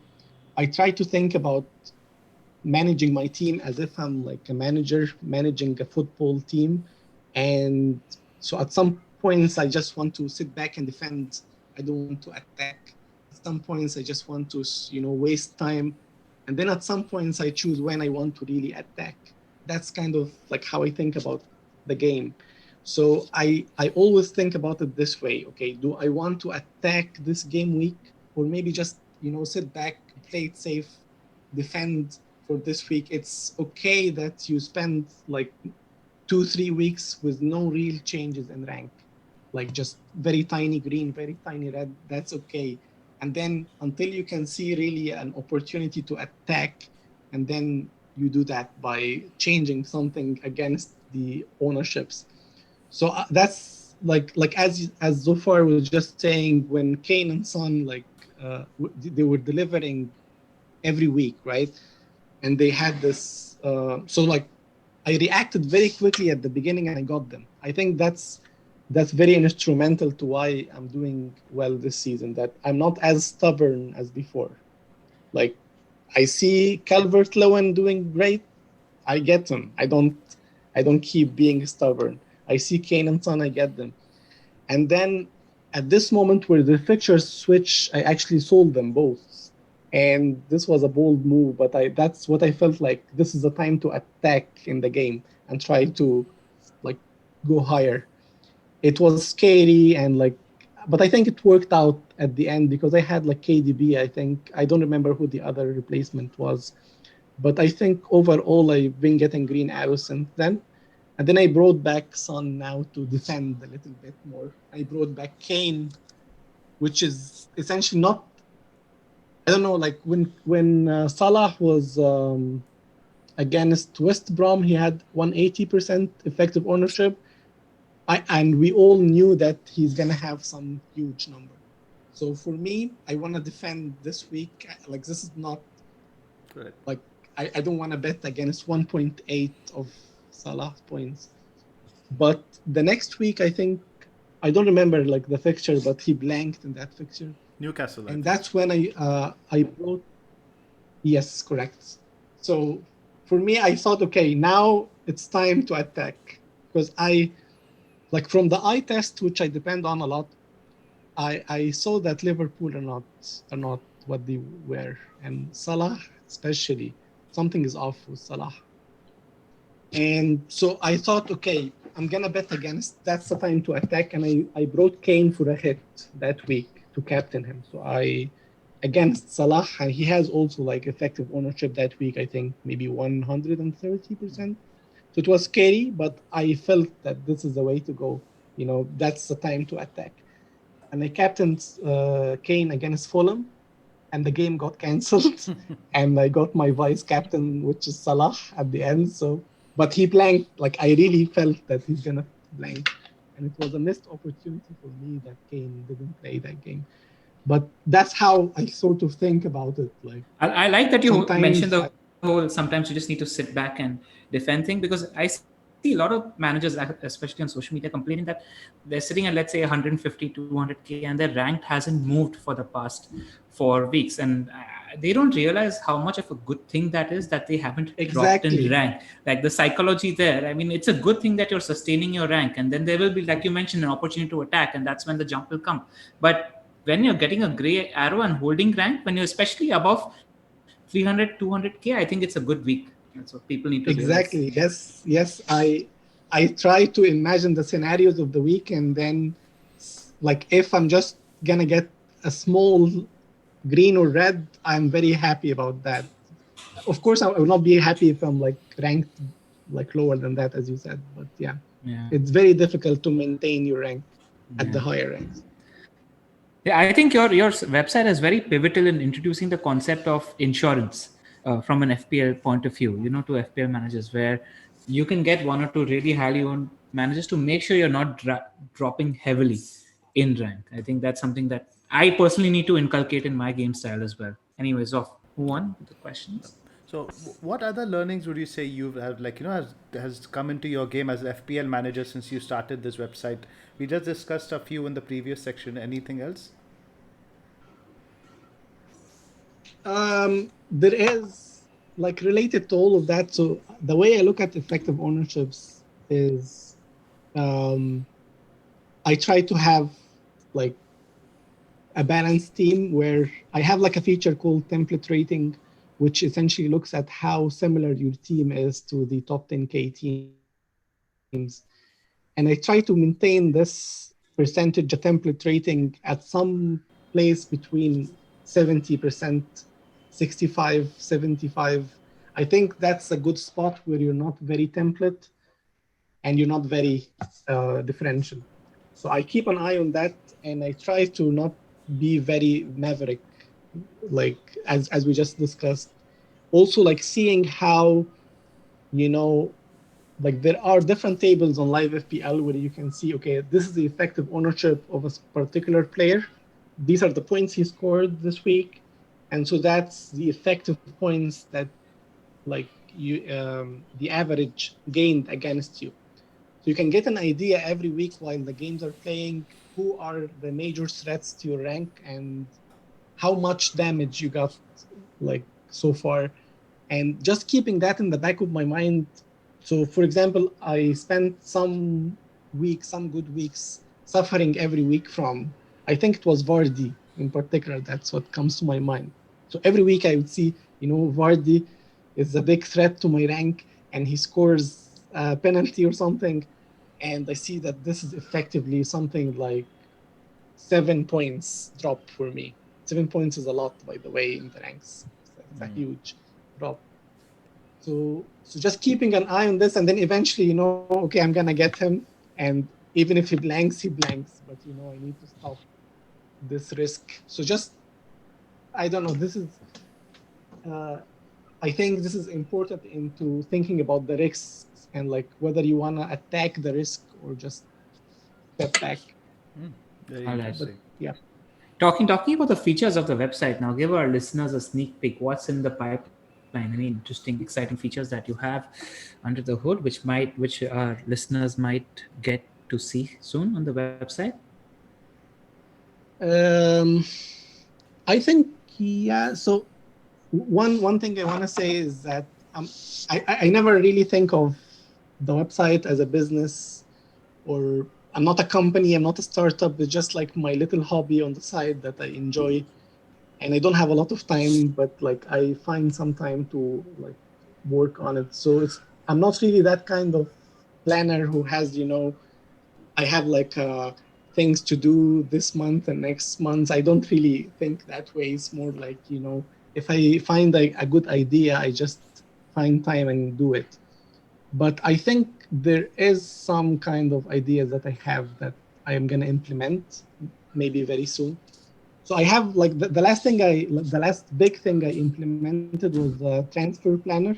Speaker 3: I try to think about managing my team as if I'm like a manager managing a football team. And so at some points, I just want to sit back and defend. I don't want to attack. At some points, I just want to, waste time. And then at some points, I choose when I want to really attack. That's kind of like how I think about the game. So I always think about it this way. Okay, do I want to attack this game week, or maybe just sit back, play it safe, defend for this week? It's okay that you spend like 2-3 weeks with no real changes in rank, like just very tiny green, very tiny red. That's okay. And then until you can see really an opportunity to attack, and then you do that by changing something against the ownerships. So that's like as Zofar was just saying, when Kane and Son they were delivering every week, right? And they had this. So like I reacted very quickly at the beginning and I got them. I think that's very instrumental to why I'm doing well this season. That I'm not as stubborn as before. Like I see Calvert-Lewin doing great, I get them. I don't keep being stubborn. I see Kane and Son, I get them. And then at this moment where the fixtures switch, I actually sold them both. And this was a bold move, but that's what I felt like. This is the time to attack in the game and try to like go higher. It was scary and but I think it worked out at the end because I had like KDB. I think I don't remember who the other replacement was, but I think overall I've been getting green arrows since then. And then I brought back Son now to defend a little bit more. I brought back Kane, which is essentially not. I don't know. Like when Salah was against West Brom, he had 180% effective ownership. And we all knew that he's going to have some huge number. So for me, I want to defend this week. Like, this is not,
Speaker 1: Right.
Speaker 3: like, I don't want to bet against 1.8 of Salah points. But the next week, I think, I don't remember like the fixture, but he blanked in that fixture.
Speaker 1: Newcastle, I
Speaker 3: And
Speaker 1: think.
Speaker 3: that's when I brought, yes, correct. So for me, I thought, okay, now it's time to attack. Because like from the eye test, which I depend on a lot, I saw that Liverpool are not what they were, and Salah especially, something is off with Salah. And so I thought, okay, I'm gonna bet against. That's the time to attack, and I brought Kane for a hit that week to captain him. So I against Salah, and he has also like effective ownership that week. I think maybe 130%. So it was scary, but I felt that this is the way to go. That's the time to attack. And I captained Kane against Fulham, and the game got cancelled. And I got my vice captain, which is Salah, at the end. So, but he blanked. Like, I really felt that he's gonna blank, and it was a missed opportunity for me that Kane didn't play that game. But that's how I sort of think about it. Like,
Speaker 2: I like that you mentioned
Speaker 3: sometimes
Speaker 2: the whole sometimes you just need to sit back and defend thing, because I see a lot of managers, especially on social media, complaining that they're sitting at, let's say, 150, 200k, and their rank hasn't moved for the past 4 weeks, and they don't realize how much of a good thing that is, that they haven't dropped in
Speaker 3: exactly.
Speaker 2: rank. Like the psychology there, I mean, it's a good thing that you're sustaining your rank, and then there will be, like you mentioned, an opportunity to attack, and that's when the jump will come. But when you're getting a gray arrow and holding rank, when you're especially above 300, 200k, I think it's a good week. That's what people need to realize.
Speaker 3: Exactly. Yes. I try to imagine the scenarios of the week, and then like if I'm just gonna get a small green or red, I'm very happy about that. Of course, I will not be happy if I'm like ranked like lower than that, as you said. But yeah,
Speaker 2: Yeah.
Speaker 3: it's very difficult to maintain your rank at
Speaker 2: Yeah.
Speaker 3: the higher ranks.
Speaker 2: Yeah, I think your website is very pivotal in introducing the concept of insurance from an FPL point of view, to FPL managers, where you can get one or two really highly owned managers to make sure you're not dropping heavily in rank. I think that's something that I personally need to inculcate in my game style as well. Anyways, off. Who won the questions?
Speaker 1: So, what other learnings would you say you've have, like, has come into your game as FPL manager since you started this website? We just discussed a few in the previous section. Anything else?
Speaker 3: There is like related to all of that. So the way I look at effective ownerships is I try to have like a balanced team where I have like a feature called template rating, which essentially looks at how similar your team is to the top 10K teams. And I try to maintain this percentage of template rating at some place between 70%, 65, 75. I think that's a good spot where you're not very template and you're not very differential. So I keep an eye on that, and I try to not be very maverick, like as we just discussed. Also, like seeing how, like there are different tables on LiveFPL where you can see, okay, this is the effective ownership of a particular player. These are the points he scored this week, and so that's the effective points that like the average gained against you. So you can get an idea every week while the games are playing, who are the major threats to your rank and how much damage you got like so far. And just keeping that in the back of my mind. So for example, I spent some weeks, some good weeks suffering every week from, I think it was Vardy in particular. That's what comes to my mind. So every week I would see, Vardy is a big threat to my rank and he scores a penalty or something. And I see that this is effectively something like 7 points drop for me. 7 points is a lot, by the way, in the ranks. It's a huge drop. So just keeping an eye on this, and then eventually, okay, I'm gonna get him, and even if he blanks, but I need to stop this risk. So just, I don't know, this is I think this is important into thinking about the risks and like whether you want to attack the risk or just step back.
Speaker 1: Very
Speaker 2: All right.
Speaker 3: But
Speaker 1: interesting.
Speaker 3: yeah.
Speaker 2: Talking about the features of the website now, give our listeners a sneak peek. What's in the pipeline? Any interesting, exciting features that you have under the hood, which our listeners might get to see soon on the website?
Speaker 3: Um, I think, yeah. So one thing I want to say is that I never really think of the website as a business, or I'm not a company, I'm not a startup. It's just like my little hobby on the side that I enjoy, and I don't have a lot of time, but like I find some time to like work on it. So I'm not really that kind of planner who has, I have like things to do this month and next month. I don't really think that way. It's more like, if I find a good idea, I just find time and do it. But I think there is some kind of ideas that I have that I am going to implement maybe very soon. So I have like the last big thing I implemented was a transfer planner,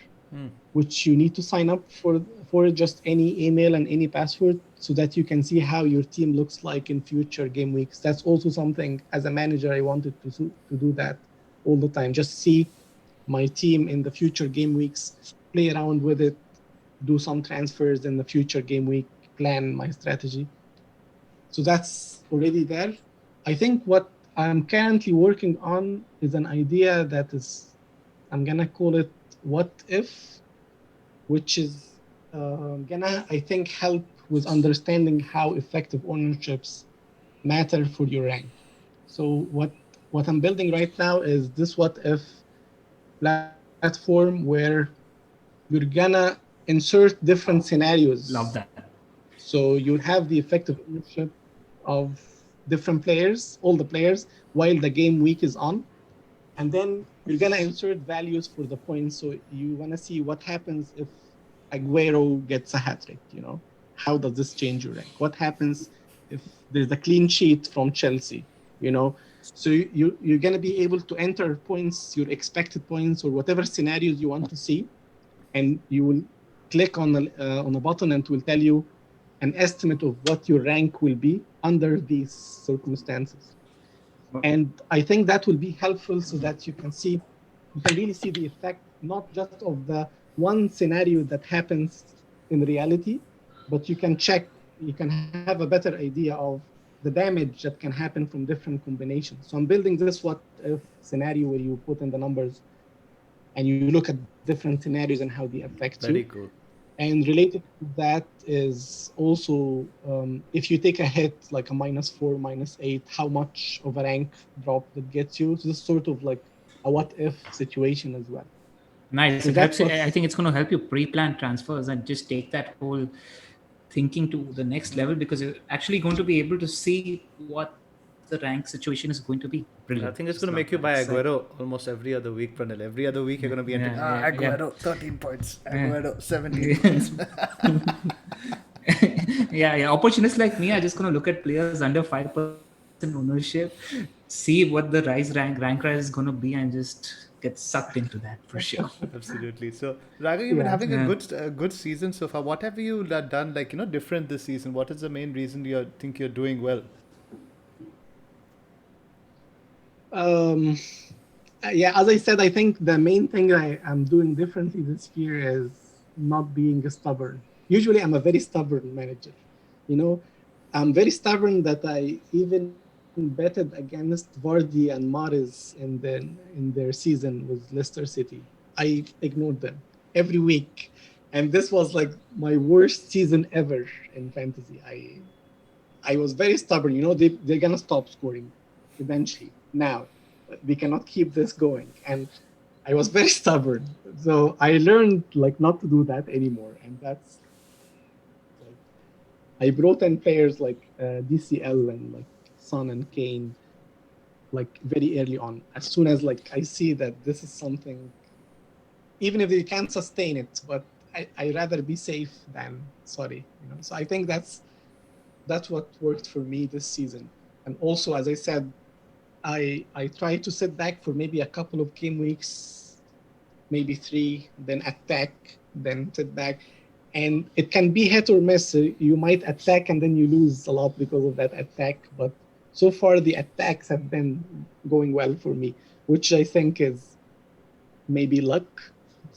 Speaker 3: which you need to sign up for just any email and any password so that you can see how your team looks like in future game weeks. That's also something as a manager I wanted to do that all the time. Just see my team in the future game weeks, play around with it, do some transfers in the future game week, plan my strategy. So that's already there. I think what I'm currently working on is an idea that is, I'm gonna call it what if, which is gonna, I think, help with understanding how effective ownerships matter for your rank. So what I'm building right now is this what if platform where you're gonna insert different scenarios.
Speaker 2: Love that.
Speaker 3: So you'll have the effective ownership of different players, all the players, while the game week is on. And then you're gonna insert values for the points. So you wanna see what happens if Aguero gets a hat trick. How does this change your rank? What happens if there's a clean sheet from Chelsea? You know, so you're gonna be able to enter points, your expected points, or whatever scenarios you want to see, and you will click on a button and it will tell you an estimate of what your rank will be under these circumstances. And I think that will be helpful so that you can really see the effect, not just of the one scenario that happens in reality, but you can have a better idea of the damage that can happen from different combinations. So I'm building this what if scenario where you put in the numbers and you look at different scenarios and how they affect you.
Speaker 1: Very cool.
Speaker 3: And related to that is also if you take a hit like a -4, -8, how much of a rank drop that gets you. So this is sort of like a what if situation as well.
Speaker 2: Nice.
Speaker 3: So
Speaker 2: It
Speaker 3: that's
Speaker 2: helps.
Speaker 3: what.
Speaker 2: I think it's going to help you pre-plan transfers and just take that whole thinking to the next level, because you're actually going to be able to see what the rank situation is going to be.
Speaker 1: I
Speaker 2: Brilliant.
Speaker 1: think it's
Speaker 2: Just
Speaker 1: going to
Speaker 2: love
Speaker 1: make you
Speaker 2: that.
Speaker 1: buy
Speaker 2: Exciting.
Speaker 1: Aguero almost every other week, Pranil. Every other week you're going to be entering, Aguero, 13 points. Aguero, 17 points.
Speaker 2: Yeah. Opportunists like me are just going to look at players under 5% ownership, see what the rank rise is going to be, and just get sucked into that for sure.
Speaker 1: Absolutely. So, Raga, you've been
Speaker 3: Yeah.
Speaker 1: having a good season so far. What have you done, different this season? What is the main reason you think you're doing well?
Speaker 3: Um, yeah, as I said, I think the main thing I am doing differently this year is not being stubborn. Usually, I'm a very stubborn manager. You know, I'm very stubborn that I even betted against Vardy and Mahrez in their season with Leicester City. I ignored them every week, and this was like my worst season ever in fantasy. I was very stubborn. They're gonna stop scoring eventually. Now we cannot keep this going, and I was very stubborn. So I learned like not to do that anymore, and that's like I brought in players like DCL and like Son and Kane like very early on. As soon as like I see that this is something, even if they can't sustain it, but I rather be safe than sorry. So I think that's what worked for me this season. And also, as I said, I try to sit back for maybe a couple of game weeks, maybe 3, then attack, then sit back. And it can be hit or miss. You might attack and then you lose a lot because of that attack. But so far, the attacks have been going well for me, which I think is maybe luck.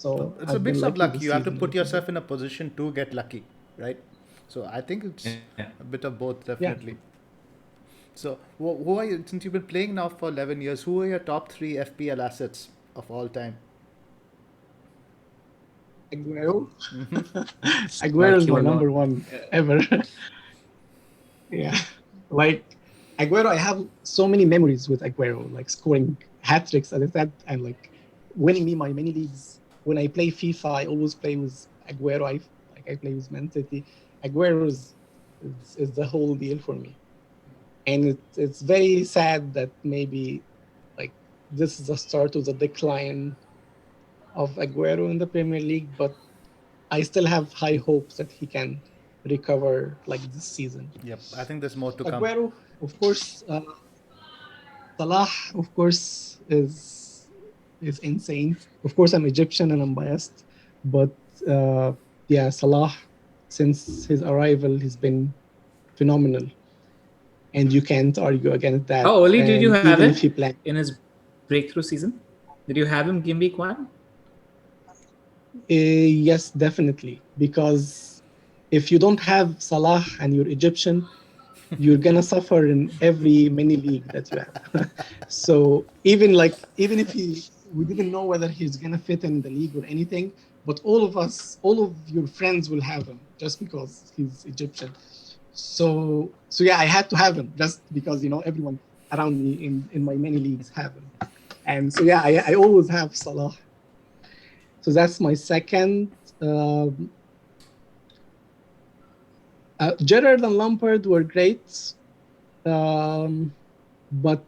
Speaker 3: So
Speaker 1: It's a
Speaker 3: I've been
Speaker 1: mix of
Speaker 3: lucky
Speaker 1: luck.
Speaker 3: this
Speaker 1: You have to
Speaker 3: season.
Speaker 1: put yourself in a position to get lucky, right? So I think it's
Speaker 2: Yeah.
Speaker 1: a bit of both, definitely. So who are you, since you've been playing now for 11 years, who are your top 3 FPL assets of all time?
Speaker 3: Aguero. Aguero
Speaker 2: Like
Speaker 3: is
Speaker 2: you
Speaker 3: my
Speaker 2: a lot.
Speaker 3: number one ever. Yeah. Like Aguero, I have so many memories with Aguero, like scoring hat tricks, as I said, and like winning me my mini leagues. When I play FIFA, I always play with Aguero. I play with Man City. Aguero is the whole deal for me. And it's very sad that maybe like this is the start of the decline of Aguero in the Premier League, but I still have high hopes that he can recover like this season.
Speaker 1: Yep, I think there's more to come.
Speaker 3: Aguero, of course, Salah, of course, is insane. Of course, I'm Egyptian and I'm biased, but yeah, Salah, since his arrival, he's been phenomenal, and you can't argue against that.
Speaker 2: How early did you
Speaker 3: And
Speaker 2: have
Speaker 3: even if
Speaker 2: him
Speaker 3: he planned,
Speaker 2: in his breakthrough season? Did you have him game week 1?
Speaker 3: yes, definitely, because if you don't have Salah and you're Egyptian, you're gonna suffer in every mini league that you have. So even if we didn't know whether he's gonna fit in the league or anything, but all of your friends will have him just because he's Egyptian. So yeah, I had to have him just because everyone around me in my many leagues have him, and so yeah, I always have Salah. So that's my second. Gerrard and Lampard were great. But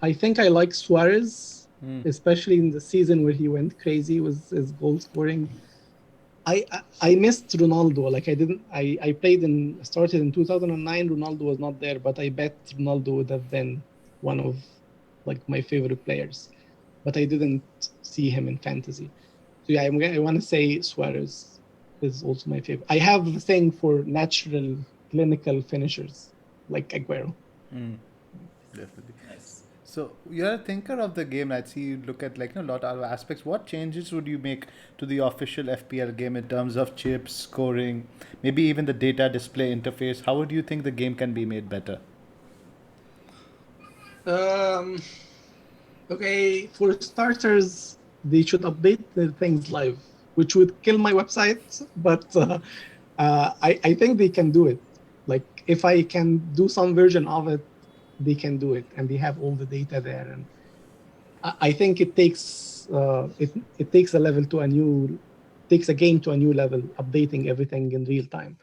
Speaker 3: I think I like Suarez, especially in the season where he went crazy with his goal scoring. I missed Ronaldo. Like I started in 2009. Ronaldo was not there, but I bet Ronaldo would have been one of like my favorite players. But I didn't see him in fantasy. So yeah, I want to say Suarez is also my favorite. I have a thing for natural clinical finishers like Aguero.
Speaker 1: Definitely.
Speaker 2: Nice.
Speaker 1: So you're a thinker of the game. I see you look at a lot of aspects. What changes would you make to the official FPL game in terms of chips, scoring, maybe even the data display interface? How would you think the game can be made better?
Speaker 3: Okay, for starters, they should update the things live, which would kill my website. But I think they can do it. Like if I can do some version of it, they can do it, and they have all the data there. And I think it takes it takes a level to a new takes a game to a new level, updating everything in real time.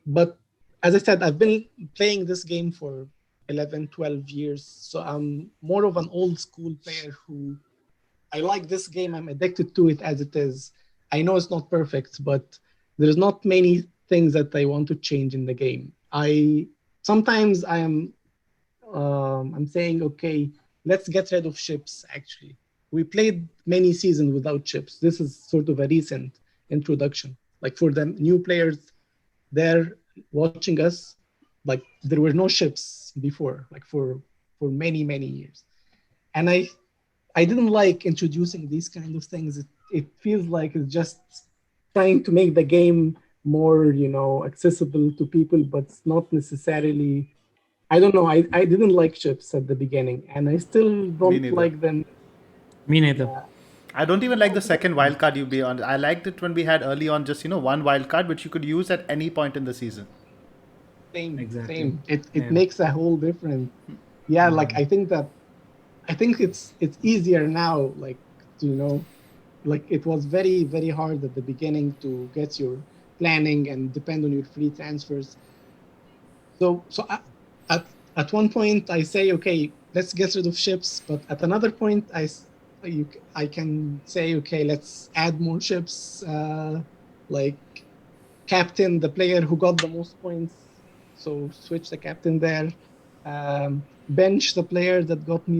Speaker 3: But as I said, I've been playing this game for 11, 12 years. So I'm more of an old school player who I like this game. I'm addicted to it as it is. I know it's not perfect, but there's not many things that I want to change in the game. Sometimes I'm saying, okay, let's get rid of ships. Actually, we played many seasons without ships. This is sort of a recent introduction. Like for the new players, they're watching us. Like there were no ships before, like for many years, and I didn't like introducing these kind of things. It feels like it's just trying to make the game more accessible to people, but it's not necessarily. I don't know. I didn't like ships at the beginning, and I still
Speaker 1: Me
Speaker 3: don't
Speaker 1: neither.
Speaker 3: like them.
Speaker 2: Me neither.
Speaker 1: I don't even like the second wildcard, you be honest. I liked it when we had early on just, one wildcard, which you could use at any point in the season.
Speaker 3: Same,
Speaker 2: Exactly.
Speaker 3: same. It
Speaker 2: Yeah.
Speaker 3: makes a whole difference. Yeah, like I think it's easier now. Like like it was very very hard at the beginning to get your planning and depend on your free transfers. So at one point I say, okay, let's get rid of ships, but at another point I can say, okay, let's add more ships, like captain the player who got the most points, so switch the captain there. Bench the player that got me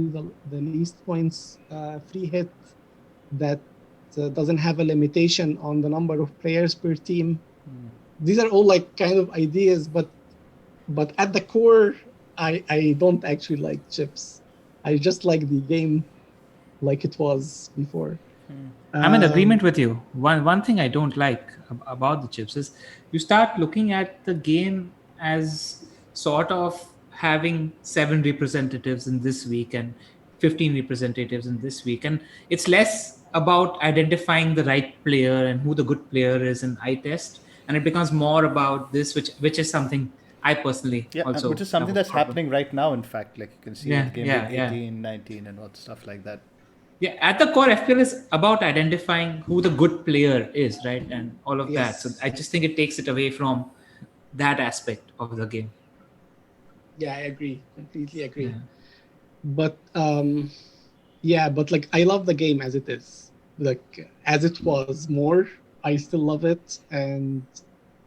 Speaker 3: the least points, free hit that doesn't have a limitation on the number of players per team. These are all like kind of ideas, but at the core, I don't actually like chips. I just like the game like it was before.
Speaker 2: I'm in agreement with you. One thing I don't like about the chips is you start looking at the game as sort of having 7 representatives in this week and 15 representatives in this week, and it's less about identifying the right player and who the good player is in eye test, and it becomes more about this, which is something I personally
Speaker 1: Yeah,
Speaker 2: also
Speaker 1: which is
Speaker 2: have
Speaker 1: something
Speaker 2: a
Speaker 1: that's
Speaker 2: problem.
Speaker 1: happening right now, in fact. Like you can see
Speaker 2: Yeah,
Speaker 1: with Game
Speaker 2: yeah,
Speaker 1: Week
Speaker 2: yeah.
Speaker 1: 18, 19 and all stuff like that.
Speaker 2: Yeah, at the core, FPL is about identifying who the good player is, right? And all of that. So
Speaker 3: Yes.
Speaker 2: I just think it takes it away from that aspect of the game.
Speaker 3: Yeah, I agree. Completely agree.
Speaker 2: Yeah.
Speaker 3: But yeah, but like I love the game as it is. Like as it was more, I still love it, and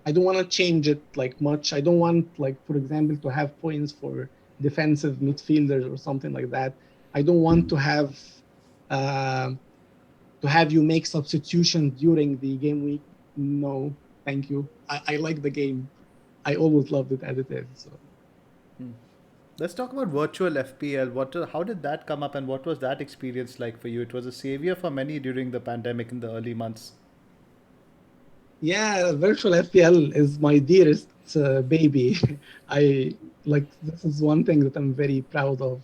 Speaker 3: I don't want to change it like much. I don't want, like, for example, to have points for defensive midfielders or something like that. I don't want uh, to have you make substitutions during the game week. No, thank you. I like the game. I always loved it as it is. So
Speaker 1: Let's talk about virtual FPL. How did that come up, and what was that experience like for you? It was a savior for many during the pandemic in the early months.
Speaker 3: yeah, virtual FPL is my dearest baby. I like this is one thing that I'm very proud of,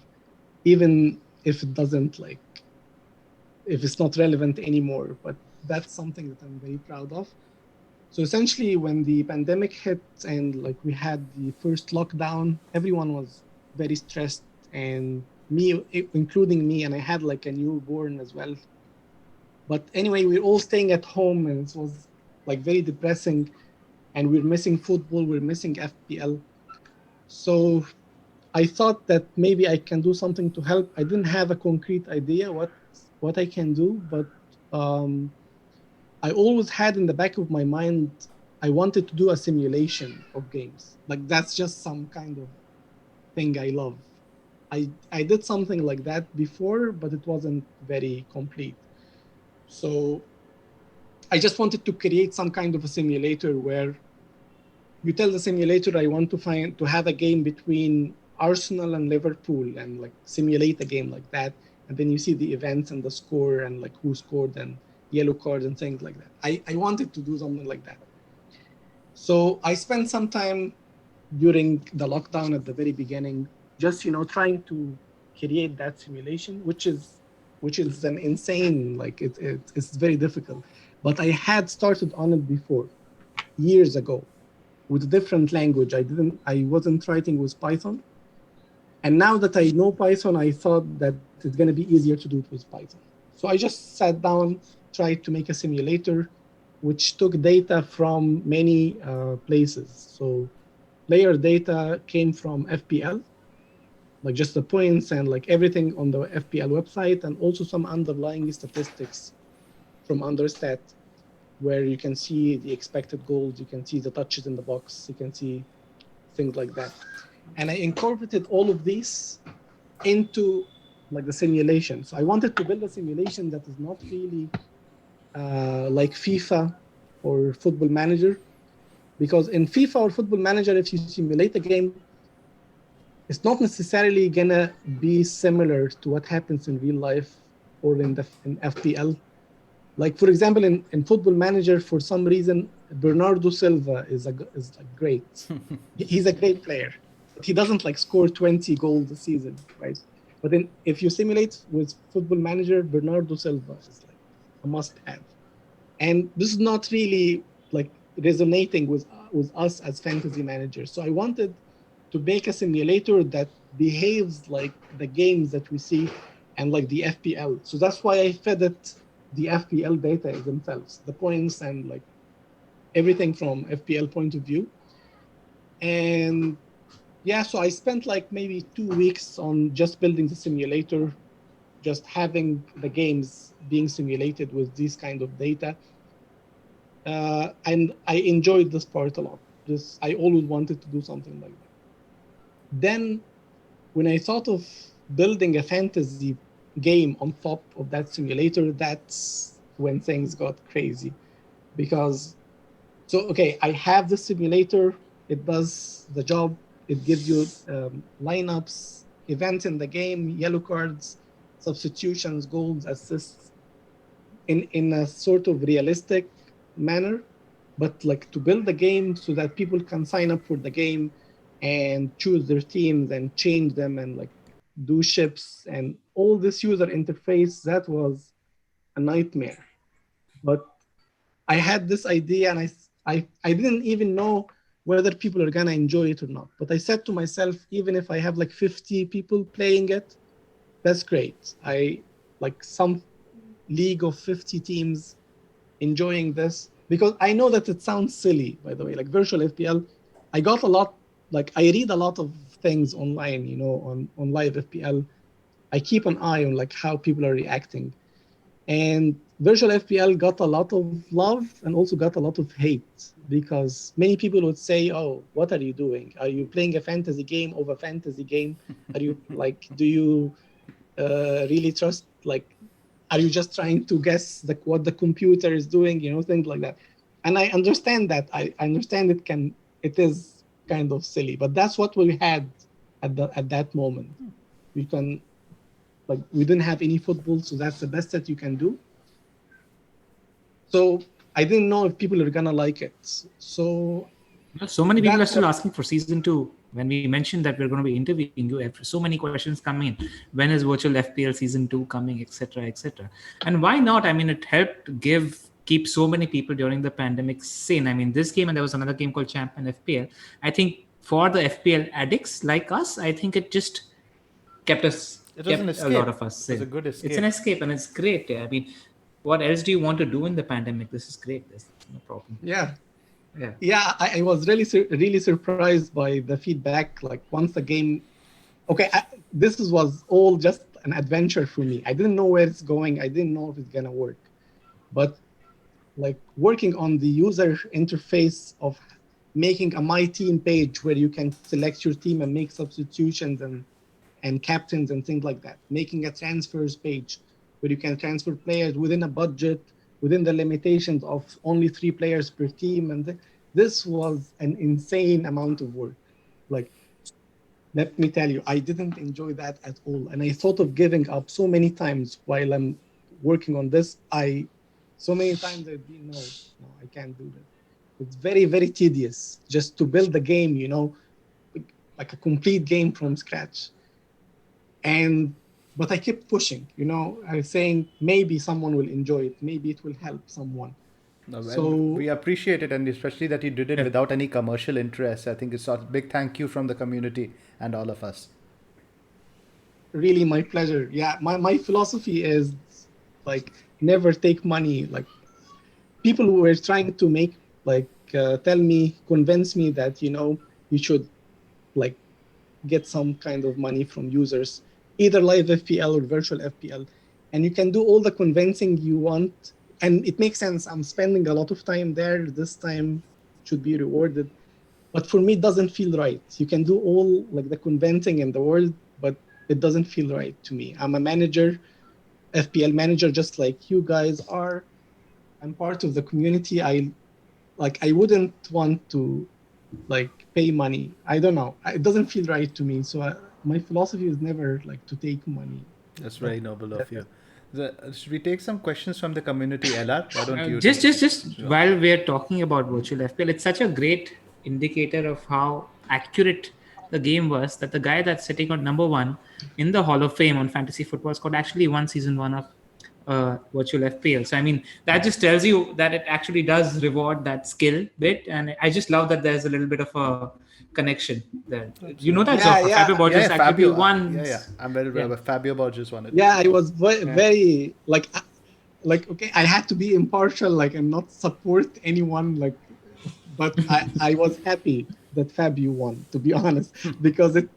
Speaker 3: even if it doesn't like if it's not relevant anymore. But that's something that I'm very proud of. So essentially, when the pandemic hit and like we had the first lockdown, everyone was very stressed, and me, including me, and I had like a newborn as well. But anyway, we're all staying at home, and it was like very depressing. And we're missing football, we're missing FPL. So I thought that maybe I can do something to help. I didn't have a concrete idea what I can do, but um, I always had in the back of my mind, I wanted to do a simulation of games. Like that's just some kind of thing I love. I did something like that before, but it wasn't very complete. So I just wanted to create some kind of a simulator where you tell the simulator I want to have a game between Arsenal and Liverpool and like simulate a game like that. And then you see the events and the score and like who scored and yellow cards and things like that. I wanted to do something like that. So I spent some time during the lockdown at the very beginning, just trying to create that simulation, which is an insane, like it's very difficult. But I had started on it before, years ago, with a different language. I wasn't writing with Python. And now that I know Python, I thought that it's going to be easier to do it with Python. So I just sat down, tried to make a simulator, which took data from many places. So player data came from FPL, like just the points and like everything on the FPL website, and also some underlying statistics from Understat, where you can see the expected goals, you can see the touches in the box, you can see things like that. And I incorporated all of these into like the simulation. So I wanted to build a simulation that is not really like FIFA or Football Manager, because in FIFA or Football Manager, if you simulate a game, it's not necessarily gonna be similar to what happens in real life or in FPL. Like for example, in Football Manager, for some reason, Bernardo Silva is like great. He's a great player, but he doesn't like score 20 goals a season, right? But then if you simulate with Football Manager, Bernardo Silva is like a must-have, and this is not really like resonating with us as fantasy managers. So I wanted to make a simulator that behaves like the games that we see and like the FPL. So that's why I fed it the FPL data themselves, the points and like everything from FPL point of view. And yeah, so I spent like maybe 2 weeks on just building the simulator, just having the games being simulated with this kind of data. And I enjoyed this part a lot. I always wanted to do something like that. Then when I thought of building a fantasy game on top of that simulator, that's when things got crazy. Because, okay, I have the simulator, it does the job, it gives you lineups, events in the game, yellow cards, substitutions, goals, assists, in a sort of realistic manner. But like to build the game so that people can sign up for the game and choose their teams and change them and like do ships and all this user interface, that was a nightmare. But I had this idea and I didn't even know whether people are gonna enjoy it or not. But I said to myself, even if I have like 50 people playing it, that's great. I like some league of 50 teams enjoying this, because I know that it sounds silly, by the way, like virtual FPL. I got a lot, like I read a lot of things online, on LiveFPL. I keep an eye on like how people are reacting. And virtual FPL got a lot of love and also got a lot of hate, because many people would say, oh, what are you doing? Are you playing a fantasy game over fantasy game? Are you like, do you really trust, like, are you just trying to guess what the computer is doing, things like that. And I understand that. I understand it is kind of silly, but that's what we had at that moment. We can, like, we didn't have any football, so that's the best that you can do. So I didn't know if people are gonna like it. So
Speaker 2: many people are still asking for season 2. When we mentioned that we're going to be interviewing you, so many questions come in. When is virtual FPL season 2 coming, etc., etc. And why not? I mean, it helped keep so many people during the pandemic sane. I mean, this game, and there was another game called Champion FPL. I think for the FPL addicts like us, I think it just kept a lot of us sane.
Speaker 1: It was a good escape.
Speaker 2: It's an escape, and it's great. I mean, what else do you want to do in the pandemic? This is great. There's no problem.
Speaker 3: Yeah, I was really surprised by the feedback. Like once the game, okay, this was all just an adventure for me. I didn't know where it's going. I didn't know if it's gonna work, but like working on the user interface of making a My Team page where you can select your team and make substitutions and captains and things like that. Making a transfers page where you can transfer players within a budget, within the limitations of only 3 players per team. And this was an insane amount of work. Like, let me tell you, I didn't enjoy that at all. And I thought of giving up so many times while I'm working on this. So many times I'd be, no, I can't do that. It's very, very tedious just to build the game, like a complete game from scratch. But I kept pushing, I was saying maybe someone will enjoy it. Maybe it will help someone.
Speaker 1: So we appreciate it, and especially that you did it without any commercial interest. I think it's a big thank you from the community and all of us.
Speaker 3: Really, my pleasure. Yeah, my philosophy is like never take money. Like people who were trying to make convince me that you should like get some kind of money from users, either LiveFPL or virtual FPL, and you can do all the convincing you want, and it makes sense. I'm spending a lot of time there. This time should be rewarded, but for me, it doesn't feel right. You can do all like the convincing in the world, but it doesn't feel right to me. I'm a manager, FPL manager, just like you guys are. I'm part of the community. I wouldn't want to pay money. I don't know. It doesn't feel right to me. So my philosophy is never to take money.
Speaker 1: That's very noble of you. Should we take some questions from the community, LR? Why don't you?
Speaker 2: Just while we're talking about virtual FPL, it's such a great indicator of how accurate the game was that the guy that's sitting on number 1 in the Hall of Fame on fantasy football squad actually won season 1 of virtual FPL. So I mean, that just tells you that it actually does reward that skill bit, and I just love that there's a little bit of a connection there. You know that Fabio Borges actually won.
Speaker 1: Yeah. I'm very aware. Fabio Borges won it.
Speaker 3: Yeah, I was very okay, I had to be impartial, and not support anyone, but I was happy that Fabio won, to be honest, because it,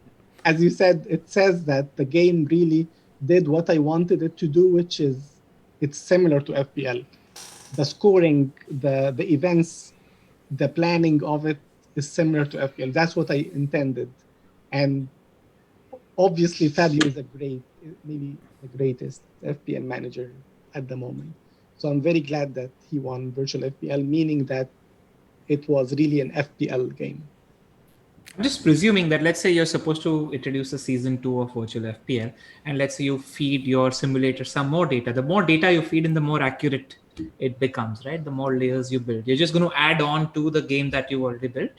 Speaker 3: as you said, it says that the game really did what I wanted it to do, which is it's similar to FPL. The scoring, the events, the planning of it is similar to FPL. That's what I intended. And obviously Fabio is a great maybe the greatest FPL manager at the moment. So I'm very glad that he won virtual FPL, meaning that it was really an FPL game.
Speaker 2: I'm just presuming that, let's say you're supposed to introduce a season 2 of virtual FPL, and let's say you feed your simulator some more data. The more data you feed in, the more accurate it becomes, right? The more layers you build. You're just going to add on to the game that you already built.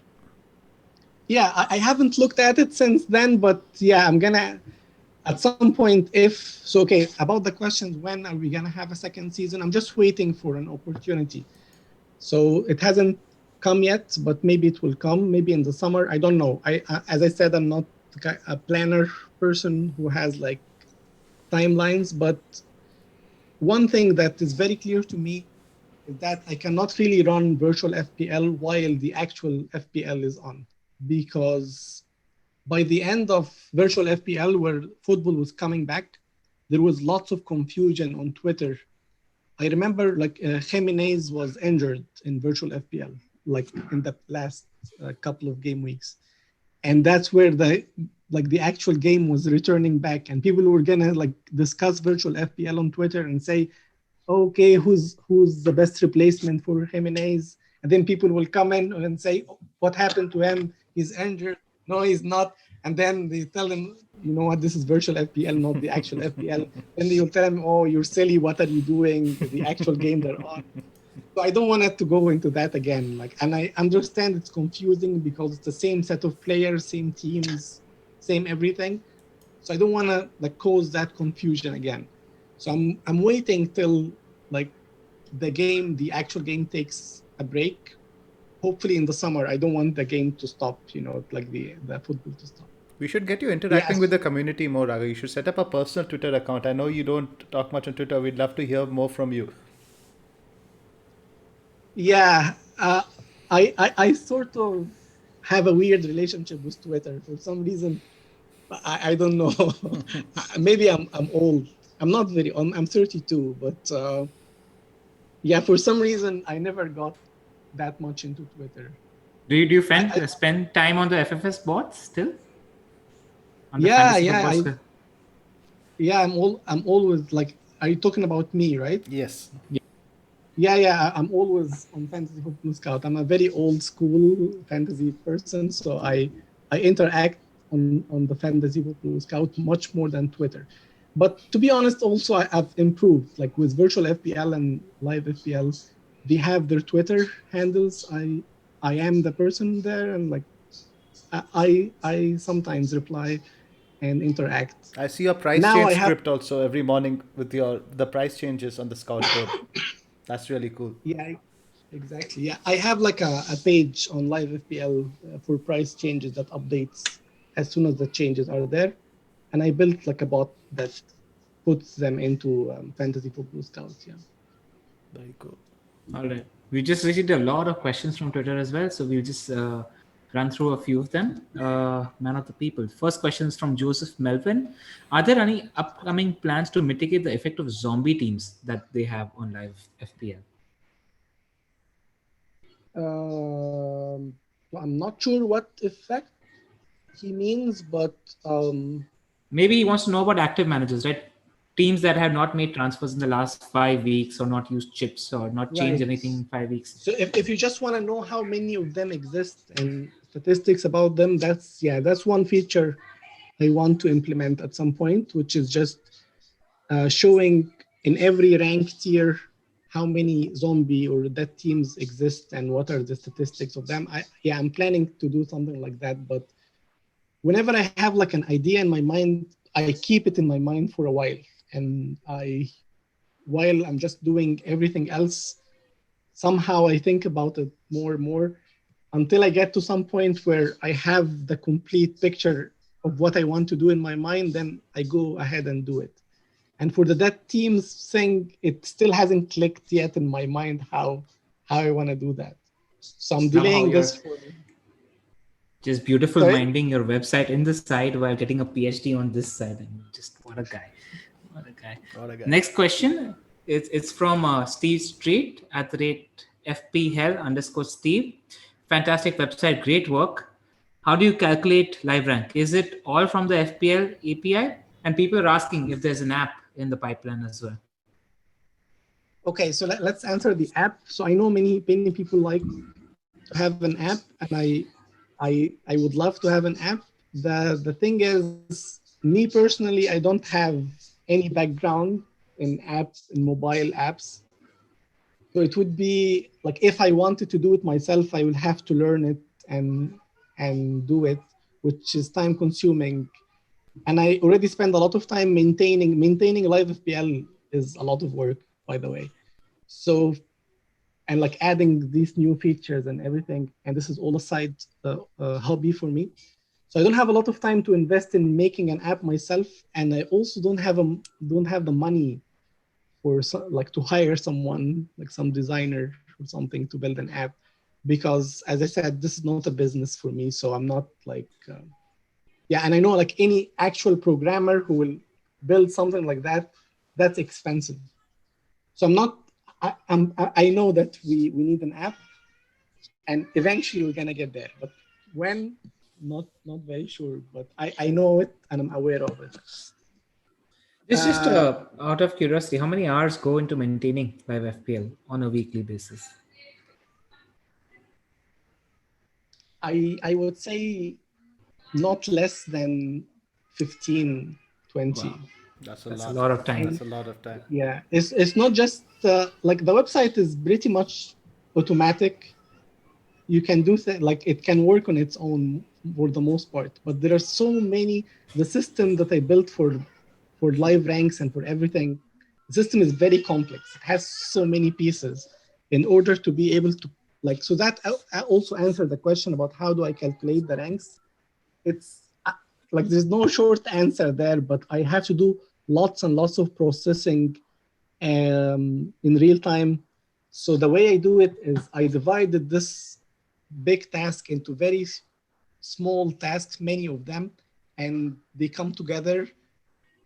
Speaker 3: Yeah, I haven't looked at it since then, but yeah, I'm gonna at some point okay, about the questions, when are we gonna have a second season? I'm just waiting for an opportunity. So it hasn't come yet, but maybe it will come, maybe in the summer. I don't know. As I said, I'm not a planner person who has like timelines, but one thing that is very clear to me is that I cannot really run virtual FPL while the actual FPL is on, because by the end of virtual FPL, where football was coming back, there was lots of confusion on Twitter. I remember like Jimenez was injured in virtual FPL, like in the last couple of game weeks. And that's where the actual game was returning back, and people were gonna like discuss virtual FPL on Twitter and say, okay, who's the best replacement for Jimenez? And then people will come in and say, what happened to him? He's injured. No, he's not. And then they tell him, you know what, this is virtual FPL, not the actual FPL. And you'll tell him, oh, you're silly. What are you doing? The actual game they're on. So I don't want it to go into that again. And I understand it's confusing because it's the same set of players, same teams, same everything. So I don't want to cause that confusion again. So I'm waiting till the actual game takes a break. Hopefully in the summer. I don't want the game to stop, the football to stop.
Speaker 1: We should get you interacting with the community more, Raga. You should set up a personal Twitter account. I know you don't talk much on Twitter. We'd love to hear more from you.
Speaker 3: Yeah, I sort of have a weird relationship with Twitter for some reason. I don't know. Maybe I'm old. I'm not very old. I'm 32, but yeah, for some reason I never got that much into Twitter.
Speaker 2: Do you spend time on the FFS bots still?
Speaker 3: Yeah. I'm always like. Are you talking about me, right?
Speaker 1: Yes.
Speaker 3: Yeah. I'm always on Fantasy Football Scout. I'm a very old school fantasy person, so I interact on the Fantasy Football Scout much more than Twitter. But to be honest, also I've improved. Like with virtual FPL and LiveFPL, they have their Twitter handles. I am the person there, and I sometimes reply and interact.
Speaker 1: I see your price change script also every morning with the price changes on the Scout board. That's really cool.
Speaker 3: Yeah, exactly. Yeah, I have like a page on LiveFPL for price changes that updates as soon as the changes are there, and I built like a bot that puts them into Fantasy Football Scouts. Yeah.
Speaker 1: Very cool.
Speaker 2: All right. We just received a lot of questions from Twitter as well, so we'll just run through a few of them. Man of the people. First question is from Joseph Melvin. Are there any upcoming plans to mitigate the effect of zombie teams that they have on LiveFPL?
Speaker 3: I'm not sure what effect he means, but
Speaker 2: maybe he wants to know about active managers, right? Teams that have not made transfers in the last 5 weeks, or not used chips, or not changed anything in 5 weeks.
Speaker 3: So if you just want to know how many of them exist and statistics about them, that's one feature I want to implement at some point, which is just showing in every rank tier how many zombie or dead teams exist and what are the statistics of them. I'm planning to do something like that, but whenever I have like an idea in my mind, I keep it in my mind for a while. And while I'm just doing everything else, somehow I think about it more and more until I get to some point where I have the complete picture of what I want to do in my mind, then I go ahead and do it. And for the dead teams thing, it still hasn't clicked yet in my mind how I want to do that. So I'm delaying this for
Speaker 2: just beautiful minding your website in this side while getting a PhD on this side. And just what a guy. Next question. It's from Steve Street at the rate FPL_Steve. Fantastic website, great work. How do you calculate live rank? Is it all from the FPL API? And people are asking if there's an app in the pipeline as well.
Speaker 3: Okay, so let's answer the app. So I know many people like to have an app, and I would love to have an app. The thing is, me personally, I don't have any background in mobile apps. So it would be like if I wanted to do it myself, I would have to learn it and do it, which is time consuming. And I already spend a lot of time maintaining LiveFPL is a lot of work, by the way. So, and like adding these new features and everything, and this is all a side hobby for me. So I don't have a lot of time to invest in making an app myself, and I also don't have the money for to hire someone, like some designer or something, to build an app, because as I said, this is not a business for me. So I'm not like, and I know like any actual programmer who will build something like that, that's expensive. So I know that we need an app, and eventually we're gonna get there. But when, not very sure. But I know it and I'm aware of it.
Speaker 2: Just out of curiosity, how many hours go into maintaining LiveFPL on a weekly basis?
Speaker 3: I would say not less than 15, 20.
Speaker 2: Wow.
Speaker 1: That's a
Speaker 2: That's
Speaker 1: lot.
Speaker 2: a lot of time.
Speaker 1: That's a lot of time.
Speaker 3: Yeah, it's not just like the website is pretty much automatic. You can do like it can work on its own for the most part, but there are so many. The system that I built for live ranks and for everything, the system is very complex. It has so many pieces in order to be able to like. So that I also answered the question about how do I calculate the ranks. It's like there's no short answer there, but I have to do lots and lots of processing in real time. So the way I do it is I divided this big task into very small tasks, many of them, and they come together.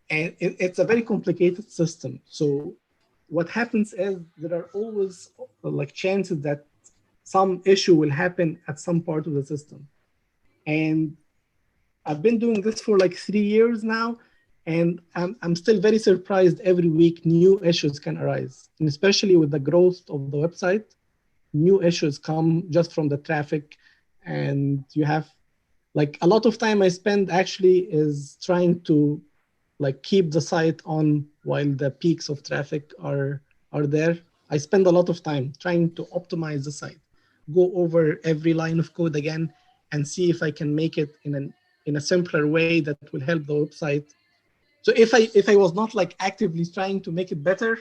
Speaker 3: And it's a very complicated system. So what happens is there are always like chances that some issue will happen at some part of the system. And I've been doing this for like 3 years now, and I'm still very surprised every week new issues can arise. And especially with the growth of the website, new issues come just from the traffic. And you have like a lot of time I spend actually is trying to like keep the site on while the peaks of traffic are there. I spend a lot of time trying to optimize the site, go over every line of code again, and see if I can make it in a simpler way that will help the website. So if I was not like actively trying to make it better,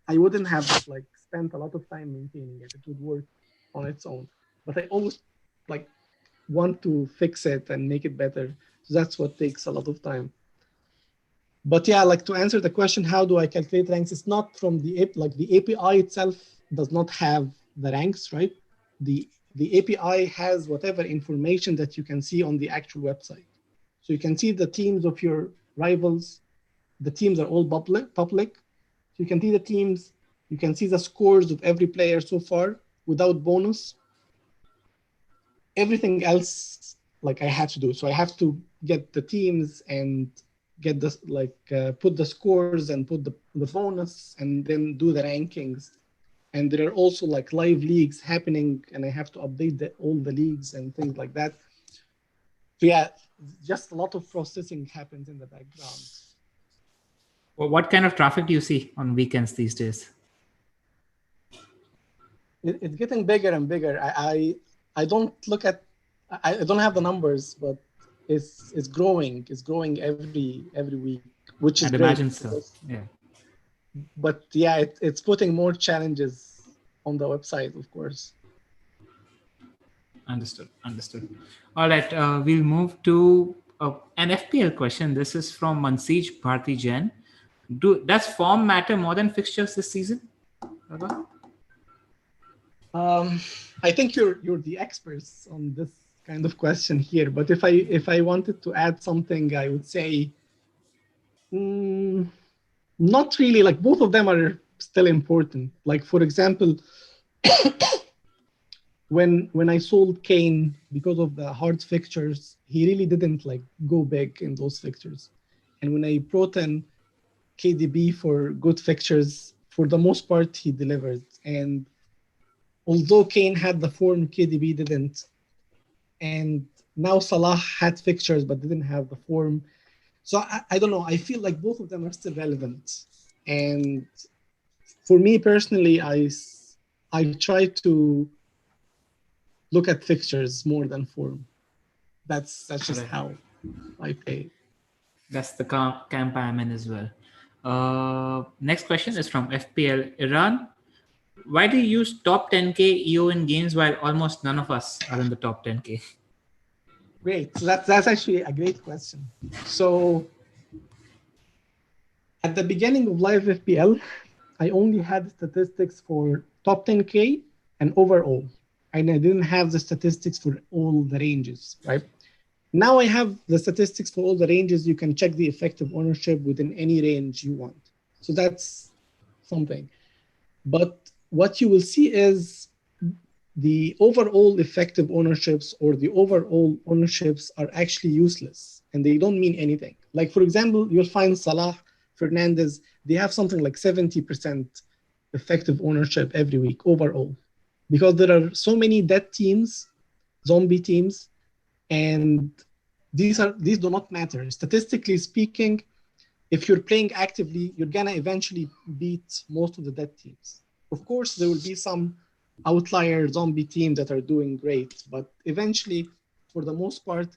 Speaker 3: I wouldn't have like spent a lot of time maintaining it. It would work on its own. But I always like want to fix it and make it better. So that's what takes a lot of time. But yeah, like to answer the question, how do I calculate ranks? It's not from the API itself does not have the ranks, right? The API has whatever information that you can see on the actual website. So you can see the teams of your rivals. The teams are all public. So you can see the teams. You can see the scores of every player so far without bonus. Everything else, like I have to do. So I have to get the teams and get this, put the scores and put the bonus and then do the rankings. And there are also like live leagues happening, and I have to update all the leagues and things like that. So yeah, just a lot of processing happens in the background.
Speaker 2: Well, what kind of traffic do you see on weekends these days?
Speaker 3: It's getting bigger and bigger. I don't look at, I don't have the numbers, but it's growing. It's growing every week, which is
Speaker 2: I'd
Speaker 3: great.
Speaker 2: imagine so. Yeah.
Speaker 3: But yeah, it's putting more challenges on the website, of course.
Speaker 2: Understood. All right, we'll move to an FPL question. This is from Mansij Bharti Jain. Does form matter more than fixtures this season?
Speaker 3: I think you're the experts on this kind of question here. But if I wanted to add something, I would say not really. Like both of them are still important. Like for example, when I sold Kane because of the hard fixtures, he really didn't like go big in those fixtures. And when I brought in KDB for good fixtures, for the most part, he delivered. And although Kane had the form, KDB didn't. And now Salah had fixtures but didn't have the form. So I don't know. I feel like both of them are still relevant. And for me personally, I try to look at fixtures more than form. That's just how I play.
Speaker 2: That's the camp I'm in as well. Next question is from FPL Iran. Why do you use top 10k EO in games while almost none of us are in the top 10k?
Speaker 3: Great. So that's actually a great question. So at the beginning of LiveFPL, I only had statistics for top 10k and overall, and I didn't have the statistics for all the ranges, right? Now I have the statistics for all the ranges. You can check the effective ownership within any range you want. So that's something. But what you will see is the overall effective ownerships or the overall ownerships are actually useless and they don't mean anything. Like, for example, you'll find Salah, Fernandez, they have something like 70% effective ownership every week overall, because there are so many dead teams, zombie teams, and these do not matter. Statistically speaking, if you're playing actively, you're gonna eventually beat most of the dead teams. Of course, there will be some outlier zombie teams that are doing great, but eventually, for the most part,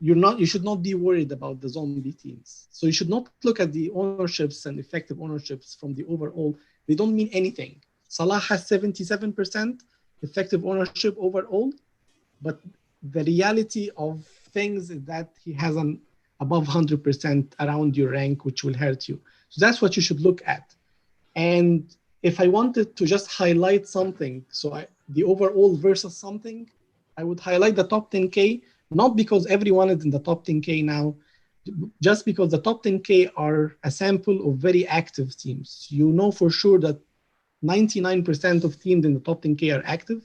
Speaker 3: you should not be worried about the zombie teams. So you should not look at the ownerships and effective ownerships from the overall. They don't mean anything. Salah has 77% effective ownership overall, but the reality of things is that he has an above 100% around your rank, which will hurt you. So that's what you should look at. And if I wanted to just highlight something, the overall versus something, I would highlight the top 10K, not because everyone is in the top 10K now, just because the top 10K are a sample of very active teams. You know for sure that 99% of teams in the top 10K are active,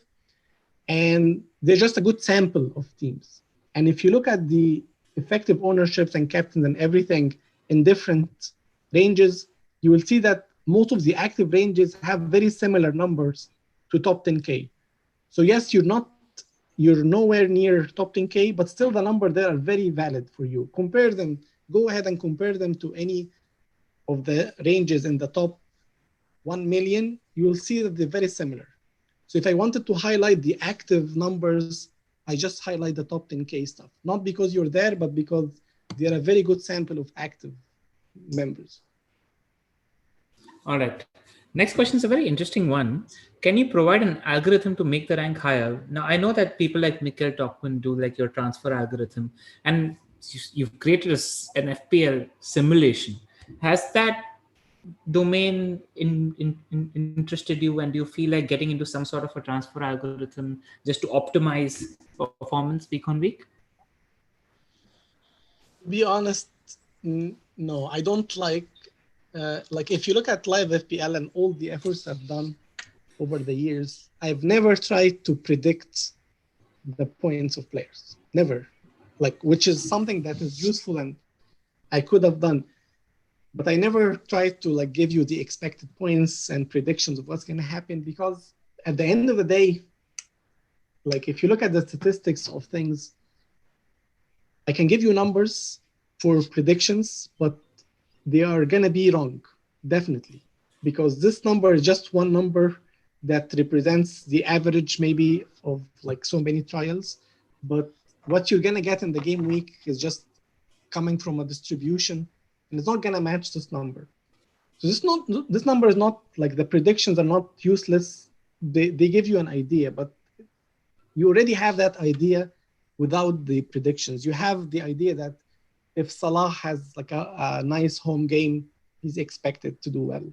Speaker 3: and they're just a good sample of teams. And if you look at the effective ownerships and captains and everything in different ranges, you will see that most of the active ranges have very similar numbers to top 10K. So yes, you're nowhere near top 10K, but still the number there are very valid for you. Compare them, go ahead and compare them to any of the ranges in the top 1 million, you will see that they're very similar. So if I wanted to highlight the active numbers, I just highlight the top 10K stuff, not because you're there, but because they're a very good sample of active members.
Speaker 2: All right. Next question is a very interesting one. Can you provide an algorithm to make the rank higher? Now, I know that people like Mikhail Tokman do like your transfer algorithm, and you've created an FPL simulation. Has that domain interested you, and do you feel like getting into some sort of a transfer algorithm just to optimize performance week on week?
Speaker 3: To be honest, no, I don't like if you look at LiveFPL and all the efforts I've done over the years, I've never tried to predict the points of players. Never. Which is something that is useful and I could have done. But I never tried to give you the expected points and predictions of what's going to happen, because at the end of the day, if you look at the statistics of things, I can give you numbers for predictions, but they are going to be wrong, definitely, because this number is just one number that represents the average maybe of so many trials. But what you're going to get in the game week is just coming from a distribution, and it's not going to match this number. So this number is not the predictions are not useless. They give you an idea, but you already have that idea without the predictions. You have the idea that if Salah has a nice home game, he's expected to do well.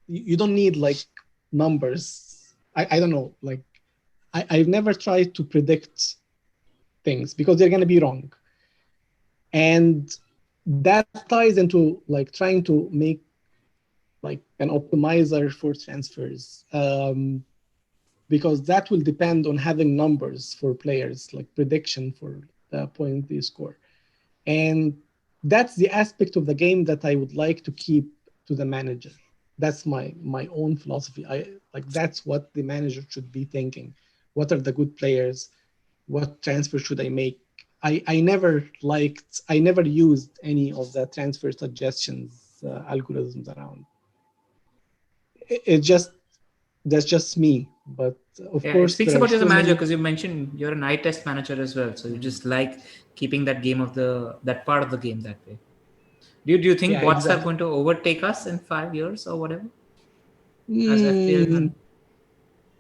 Speaker 3: You don't need numbers. I don't know. I've never tried to predict things because they're going to be wrong. And that ties into trying to make an optimizer for transfers, because that will depend on having numbers for players, prediction for the point they score. And that's the aspect of the game that I would like to keep to the manager. That's my own philosophy. That's what the manager should be thinking. What are the good players? What transfer should I make? I never used any of the transfer suggestions algorithms around. That's just me. But of
Speaker 2: Yeah, it
Speaker 3: course,
Speaker 2: speaks
Speaker 3: there are
Speaker 2: about you as a
Speaker 3: so
Speaker 2: manager
Speaker 3: many.
Speaker 2: because you mentioned you're an eye test manager as well. So you just like keeping that game of that part of the game that way. Do you think
Speaker 3: Yeah,
Speaker 2: bots are
Speaker 3: exactly.
Speaker 2: going to overtake us in 5 years or whatever as FPL?
Speaker 3: Mm,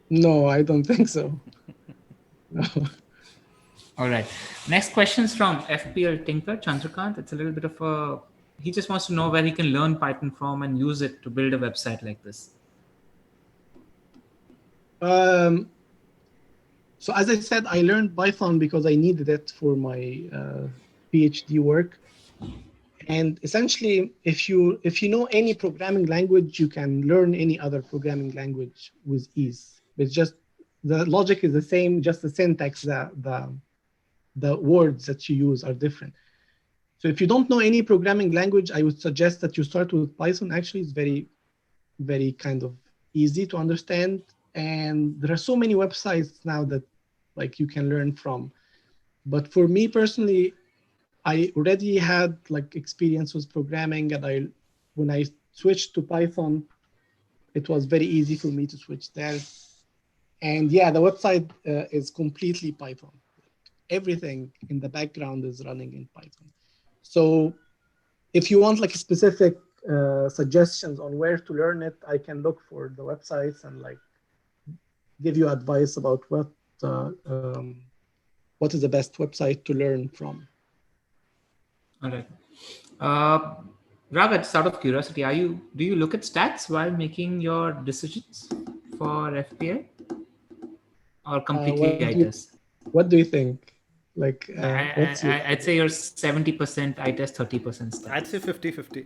Speaker 3: no, I don't think so. No.
Speaker 2: All right. Next question is from FPL Tinker Chandrakant. It's a little bit of a. He just wants to know where he can learn Python from and use it to build a website like this.
Speaker 3: Um, so as I said, I learned Python because I needed it for my PhD work. And essentially, if you know any programming language, you can learn any other programming language with ease. It's just the logic is the same, just the syntax, the words that you use are different. So if you don't know any programming language, I would suggest that you start with Python. Actually, it's very kind of easy to understand. And there are so many websites now that like you can learn from. But for me personally, I already had like experience with programming, and when I switched to Python, it was very easy for me to switch there. And yeah, the website is completely Python. Everything in the background is running in Python. So if you want like specific suggestions on where to learn it, I can look for the websites and like give you advice about what is the best website to learn from.
Speaker 2: All right. Uh, Raga, just out of curiosity, do you look at stats while making your decisions for FPL or completely eye test?
Speaker 3: What do you think? Like, what's your?
Speaker 2: I'd say you're 70% eye test, 30%
Speaker 1: I'd
Speaker 2: stats.
Speaker 1: say 50-50.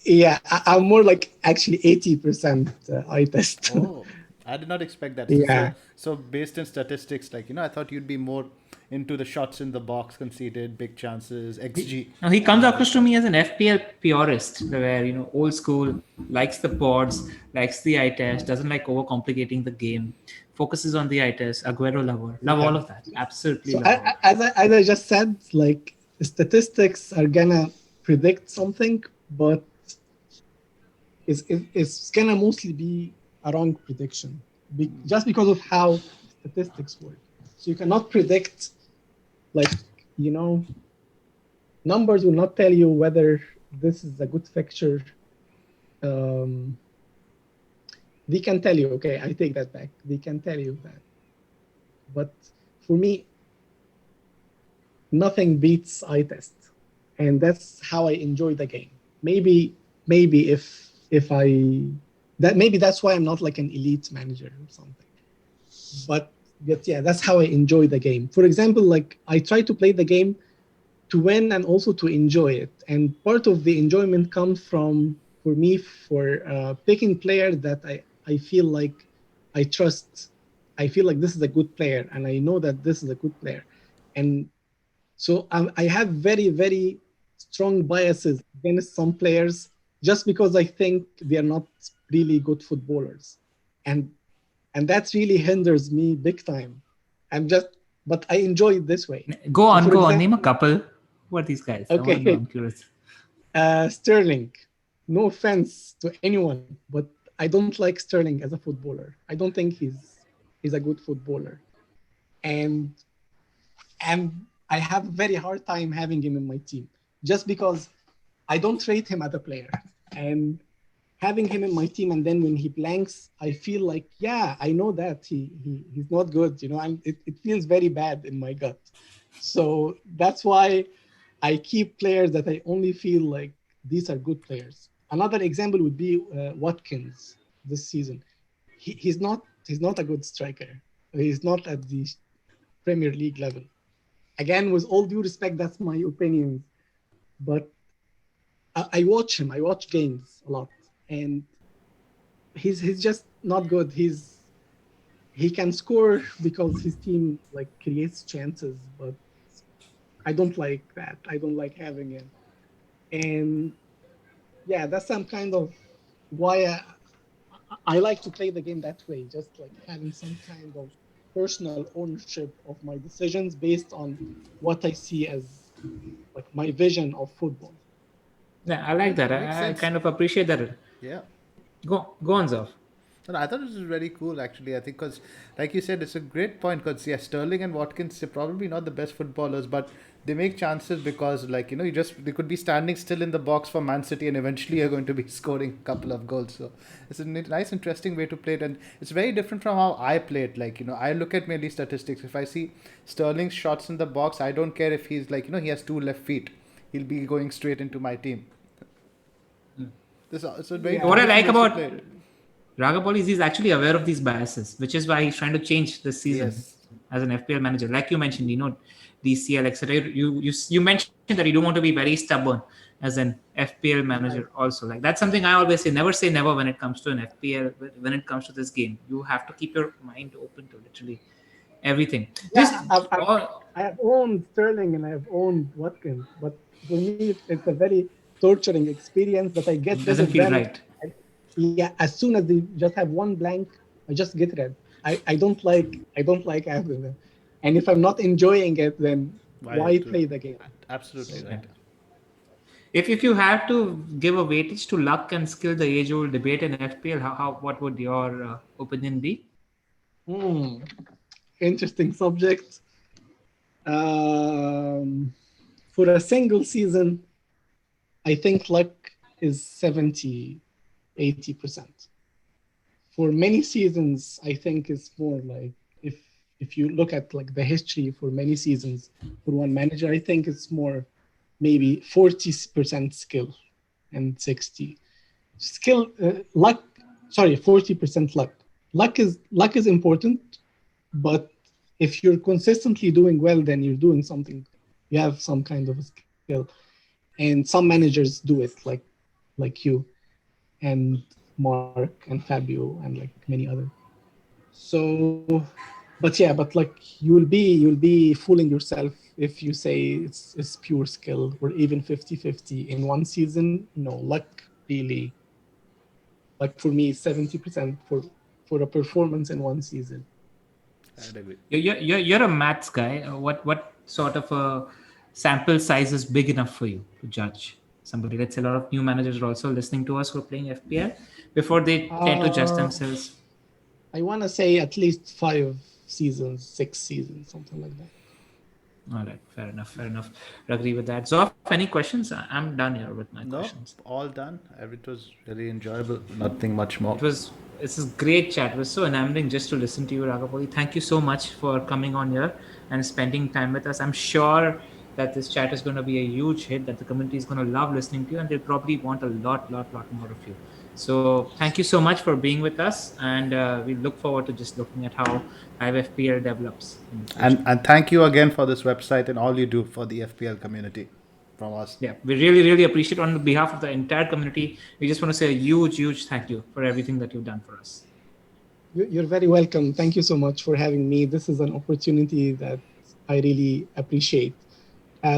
Speaker 3: Yeah, I'm more like actually 80% eye test.
Speaker 1: Oh, I did not expect that.
Speaker 3: Yeah.
Speaker 1: So based in statistics, like, I thought you'd be more into the shots in the box conceded, big chances, XG,
Speaker 2: Now he comes
Speaker 1: and all that
Speaker 2: across to
Speaker 1: stuff.
Speaker 2: me as an FPL purist, where old school, likes the pods, likes the eye test, doesn't like overcomplicating the game, focuses on the eye test. Aguero lover, love
Speaker 3: Yeah.
Speaker 2: all of that, absolutely
Speaker 3: So
Speaker 2: love all.
Speaker 3: as I just said, like statistics are gonna predict something, but it's gonna mostly be a wrong prediction, just because of how statistics work. So you cannot predict, like, you know, numbers will not tell you whether this is a good fixture. Um, they can tell you, okay, I take that back. They can tell you that. But for me, nothing beats eye test. And that's how I enjoy the game. Maybe if I maybe that's why I'm not like an elite manager or something. But yeah, that's how I enjoy the game. For example, like I try to play the game to win and also to enjoy it. And part of the enjoyment comes from, for me, picking players that I feel like I trust. I feel like this is a good player, and I know that this is a good player. And so I have very, very strong biases against some players just because I think they are not really good footballers. And that really hinders me big time. But I enjoy it this way.
Speaker 2: Go
Speaker 3: So
Speaker 2: on,
Speaker 3: for
Speaker 2: go on.
Speaker 3: example,
Speaker 2: Name a couple. Who are these guys? I want to know.
Speaker 3: okay,
Speaker 2: I'm curious.
Speaker 3: Sterling. No offense to anyone, but I don't like Sterling as a footballer. I don't think he's a good footballer, and I have a very hard time having him in my team just because I don't rate him as a player. And having him in my team, and then when he blanks, I feel like, yeah, I know that he's not good. It feels very bad in my gut. So that's why I keep players that I only feel like these are good players. Another example would be Watkins this season. He's not a good striker. He's not at the Premier League level. Again, with all due respect, that's my opinion. But I watch him. I watch games a lot, and he's just not good. He can score because his team like creates chances, but I don't like that. I don't like having him. And yeah, that's some kind of why I like to play the game that way, just like having some kind of personal ownership of my decisions based on what I see as like my vision of football.
Speaker 2: Yeah, I like that.
Speaker 1: Makes
Speaker 2: I
Speaker 1: sense.
Speaker 2: kind of appreciate that.
Speaker 1: Yeah.
Speaker 2: Go on, Zaf.
Speaker 1: And I thought this was very cool, actually. I think because, like you said, it's a great point. Because yeah, Sterling and Watkins, they're probably not the best footballers, but they make chances because, like you just they could be standing still in the box for Man City, and eventually you're going to be scoring a couple of goals. So it's a nice, interesting way to play it, and it's very different from how I play it. Like I look at mainly statistics. If I see Sterling's shots in the box, I don't care if he's like he has two left feet. He'll be going straight into my team. This it's a very
Speaker 2: What I
Speaker 1: different
Speaker 2: like
Speaker 1: ways to
Speaker 2: about
Speaker 1: play it.
Speaker 2: Ragabolly is he's actually aware of these biases, which is why he's trying to change this season
Speaker 1: Yes.
Speaker 2: as an FPL manager. Like you mentioned, DCL, etc. You mentioned that you don't want to be very stubborn as an FPL manager.
Speaker 3: Right.
Speaker 2: Also, like that's something I always say never when it comes to an FPL. When it comes to this game, you have to keep your mind open to literally everything. Just
Speaker 3: Yeah, I have owned Sterling and I have owned Watkins, but for me, it's a very torturing experience that I get rid
Speaker 2: doesn't
Speaker 3: of
Speaker 2: feel
Speaker 3: them.
Speaker 2: right.
Speaker 3: Yeah, as soon as they just have one blank, I just get rid. I don't like having them. And if I'm not enjoying it, then
Speaker 1: Why
Speaker 3: why
Speaker 1: to
Speaker 3: play the game?
Speaker 1: absolutely
Speaker 3: So,
Speaker 2: Yeah.
Speaker 1: right.
Speaker 2: If you have to give a weightage to luck and skill, the age-old debate in FPL, how what would your opinion be?
Speaker 3: hmm, interesting subject. Um, for a single season, I think luck is 70, 80%. For many seasons, I think it's more like if if you look at like the history for many seasons for one manager, I think it's more maybe 40% skill and 60 skill luck. Sorry, 40% luck. Luck is important, but if you're consistently doing well, then you're doing something. You have some kind of a skill, and some managers do it like you and Mark and Fabio and like many others. So, but yeah, but like you'll be fooling yourself if you say it's pure skill or even 50-50 in one season. No, luck really, like for me, 70% for a performance in one season.
Speaker 1: I'd agree.
Speaker 2: You're a maths guy. What sort of a sample size is big enough for you to judge somebody? Let's say a lot of new managers are also listening to us who are playing FPL before they tend to judge
Speaker 3: Uh,
Speaker 2: themselves.
Speaker 3: I want to say at least 5 seasons, 6 seasons, something like that.
Speaker 2: All right, fair enough. I agree with that. So, any questions? I'm done here with my
Speaker 1: No,
Speaker 2: questions.
Speaker 1: all done. It was really enjoyable. Nothing much more.
Speaker 2: It's a great chat. It was so enamoring just to listen to you, Ragapoli. Thank you so much for coming on here and spending time with us. I'm sure that this chat is going to be a huge hit, that the community is going to love listening to you, and they'll probably want a lot more of you. So thank you so much for being with us, and we look forward to just looking at how LiveFPL develops in the future.
Speaker 1: And thank you again for this website and all you do for the FPL community from us.
Speaker 2: Yeah, we really appreciate on behalf of the entire community. We just want to say a huge thank you for everything that you've done for us.
Speaker 3: You're very welcome. Thank you so much for having me. This is an opportunity that I really appreciate.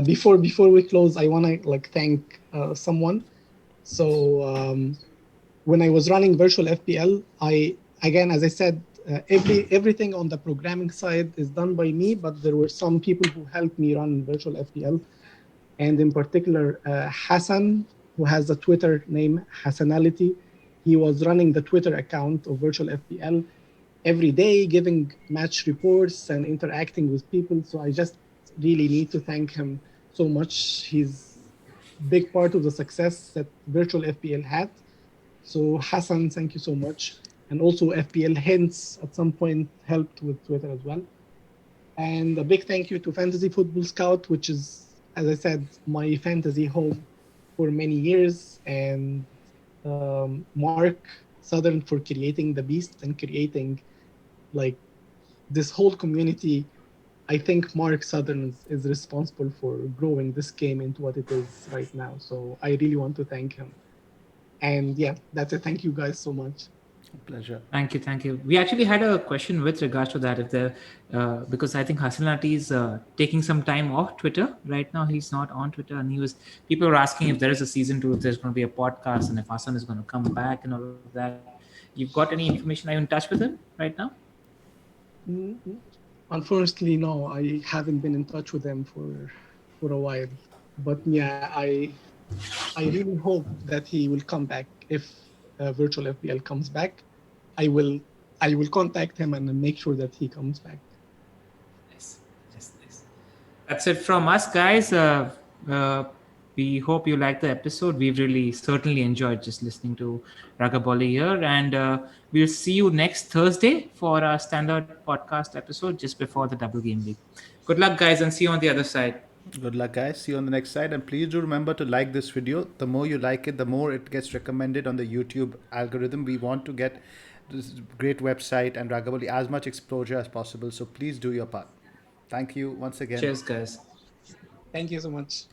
Speaker 3: Before we close, I want to like thank someone. So when I was running virtual FPL, again, as I said, everything on the programming side is done by me, but there were some people who helped me run virtual FPL, and in particular, Hassan, who has a Twitter name Hassanality. He was running the Twitter account of virtual FPL every day, giving match reports and interacting with people. So I just really need to thank him so much. He's a big part of the success that virtual FPL had. So Hassan, thank you so much. And also FPL Hints at some point helped with Twitter as well. And a big thank you to Fantasy Football Scout, which is, as I said, my fantasy home for many years. And Mark Southern for creating the beast and creating like this whole community. I think Mark Southern is responsible for growing this game into what it is right now. So I really want to thank him. And yeah, that's it. Thank you guys so much.
Speaker 1: Pleasure.
Speaker 2: Thank you. We actually had a question with regards to that. If there, because I think Hassan Nati is taking some time off Twitter right now. He's not on Twitter, and people were asking if there is a season 2, if there's going to be a podcast, and if Hassan is going to come back and all of that. You've got any information? Are you in touch with him right now?
Speaker 3: Mm, Unfortunately, no, I haven't been in touch with them for a while. But yeah, I really hope that he will come back. If virtual FPL comes back, I will I will contact him and make sure that he comes back.
Speaker 2: Yes, yes, yes. That's it from us, guys. Uh, we hope you liked the episode. We've really certainly enjoyed just listening to Ragabolly here, and we'll see you next Thursday for our standard podcast episode just before the double game week. Good luck, guys, and see you on the other side.
Speaker 1: Good luck, guys. See you on the next side. And please do remember to like this video. The more you like it, the more it gets recommended on the YouTube algorithm. We want to get this great website and Ragabolly as much exposure as possible. So please do your part. Thank you once again.
Speaker 2: Cheers, guys.
Speaker 3: Thank you so much.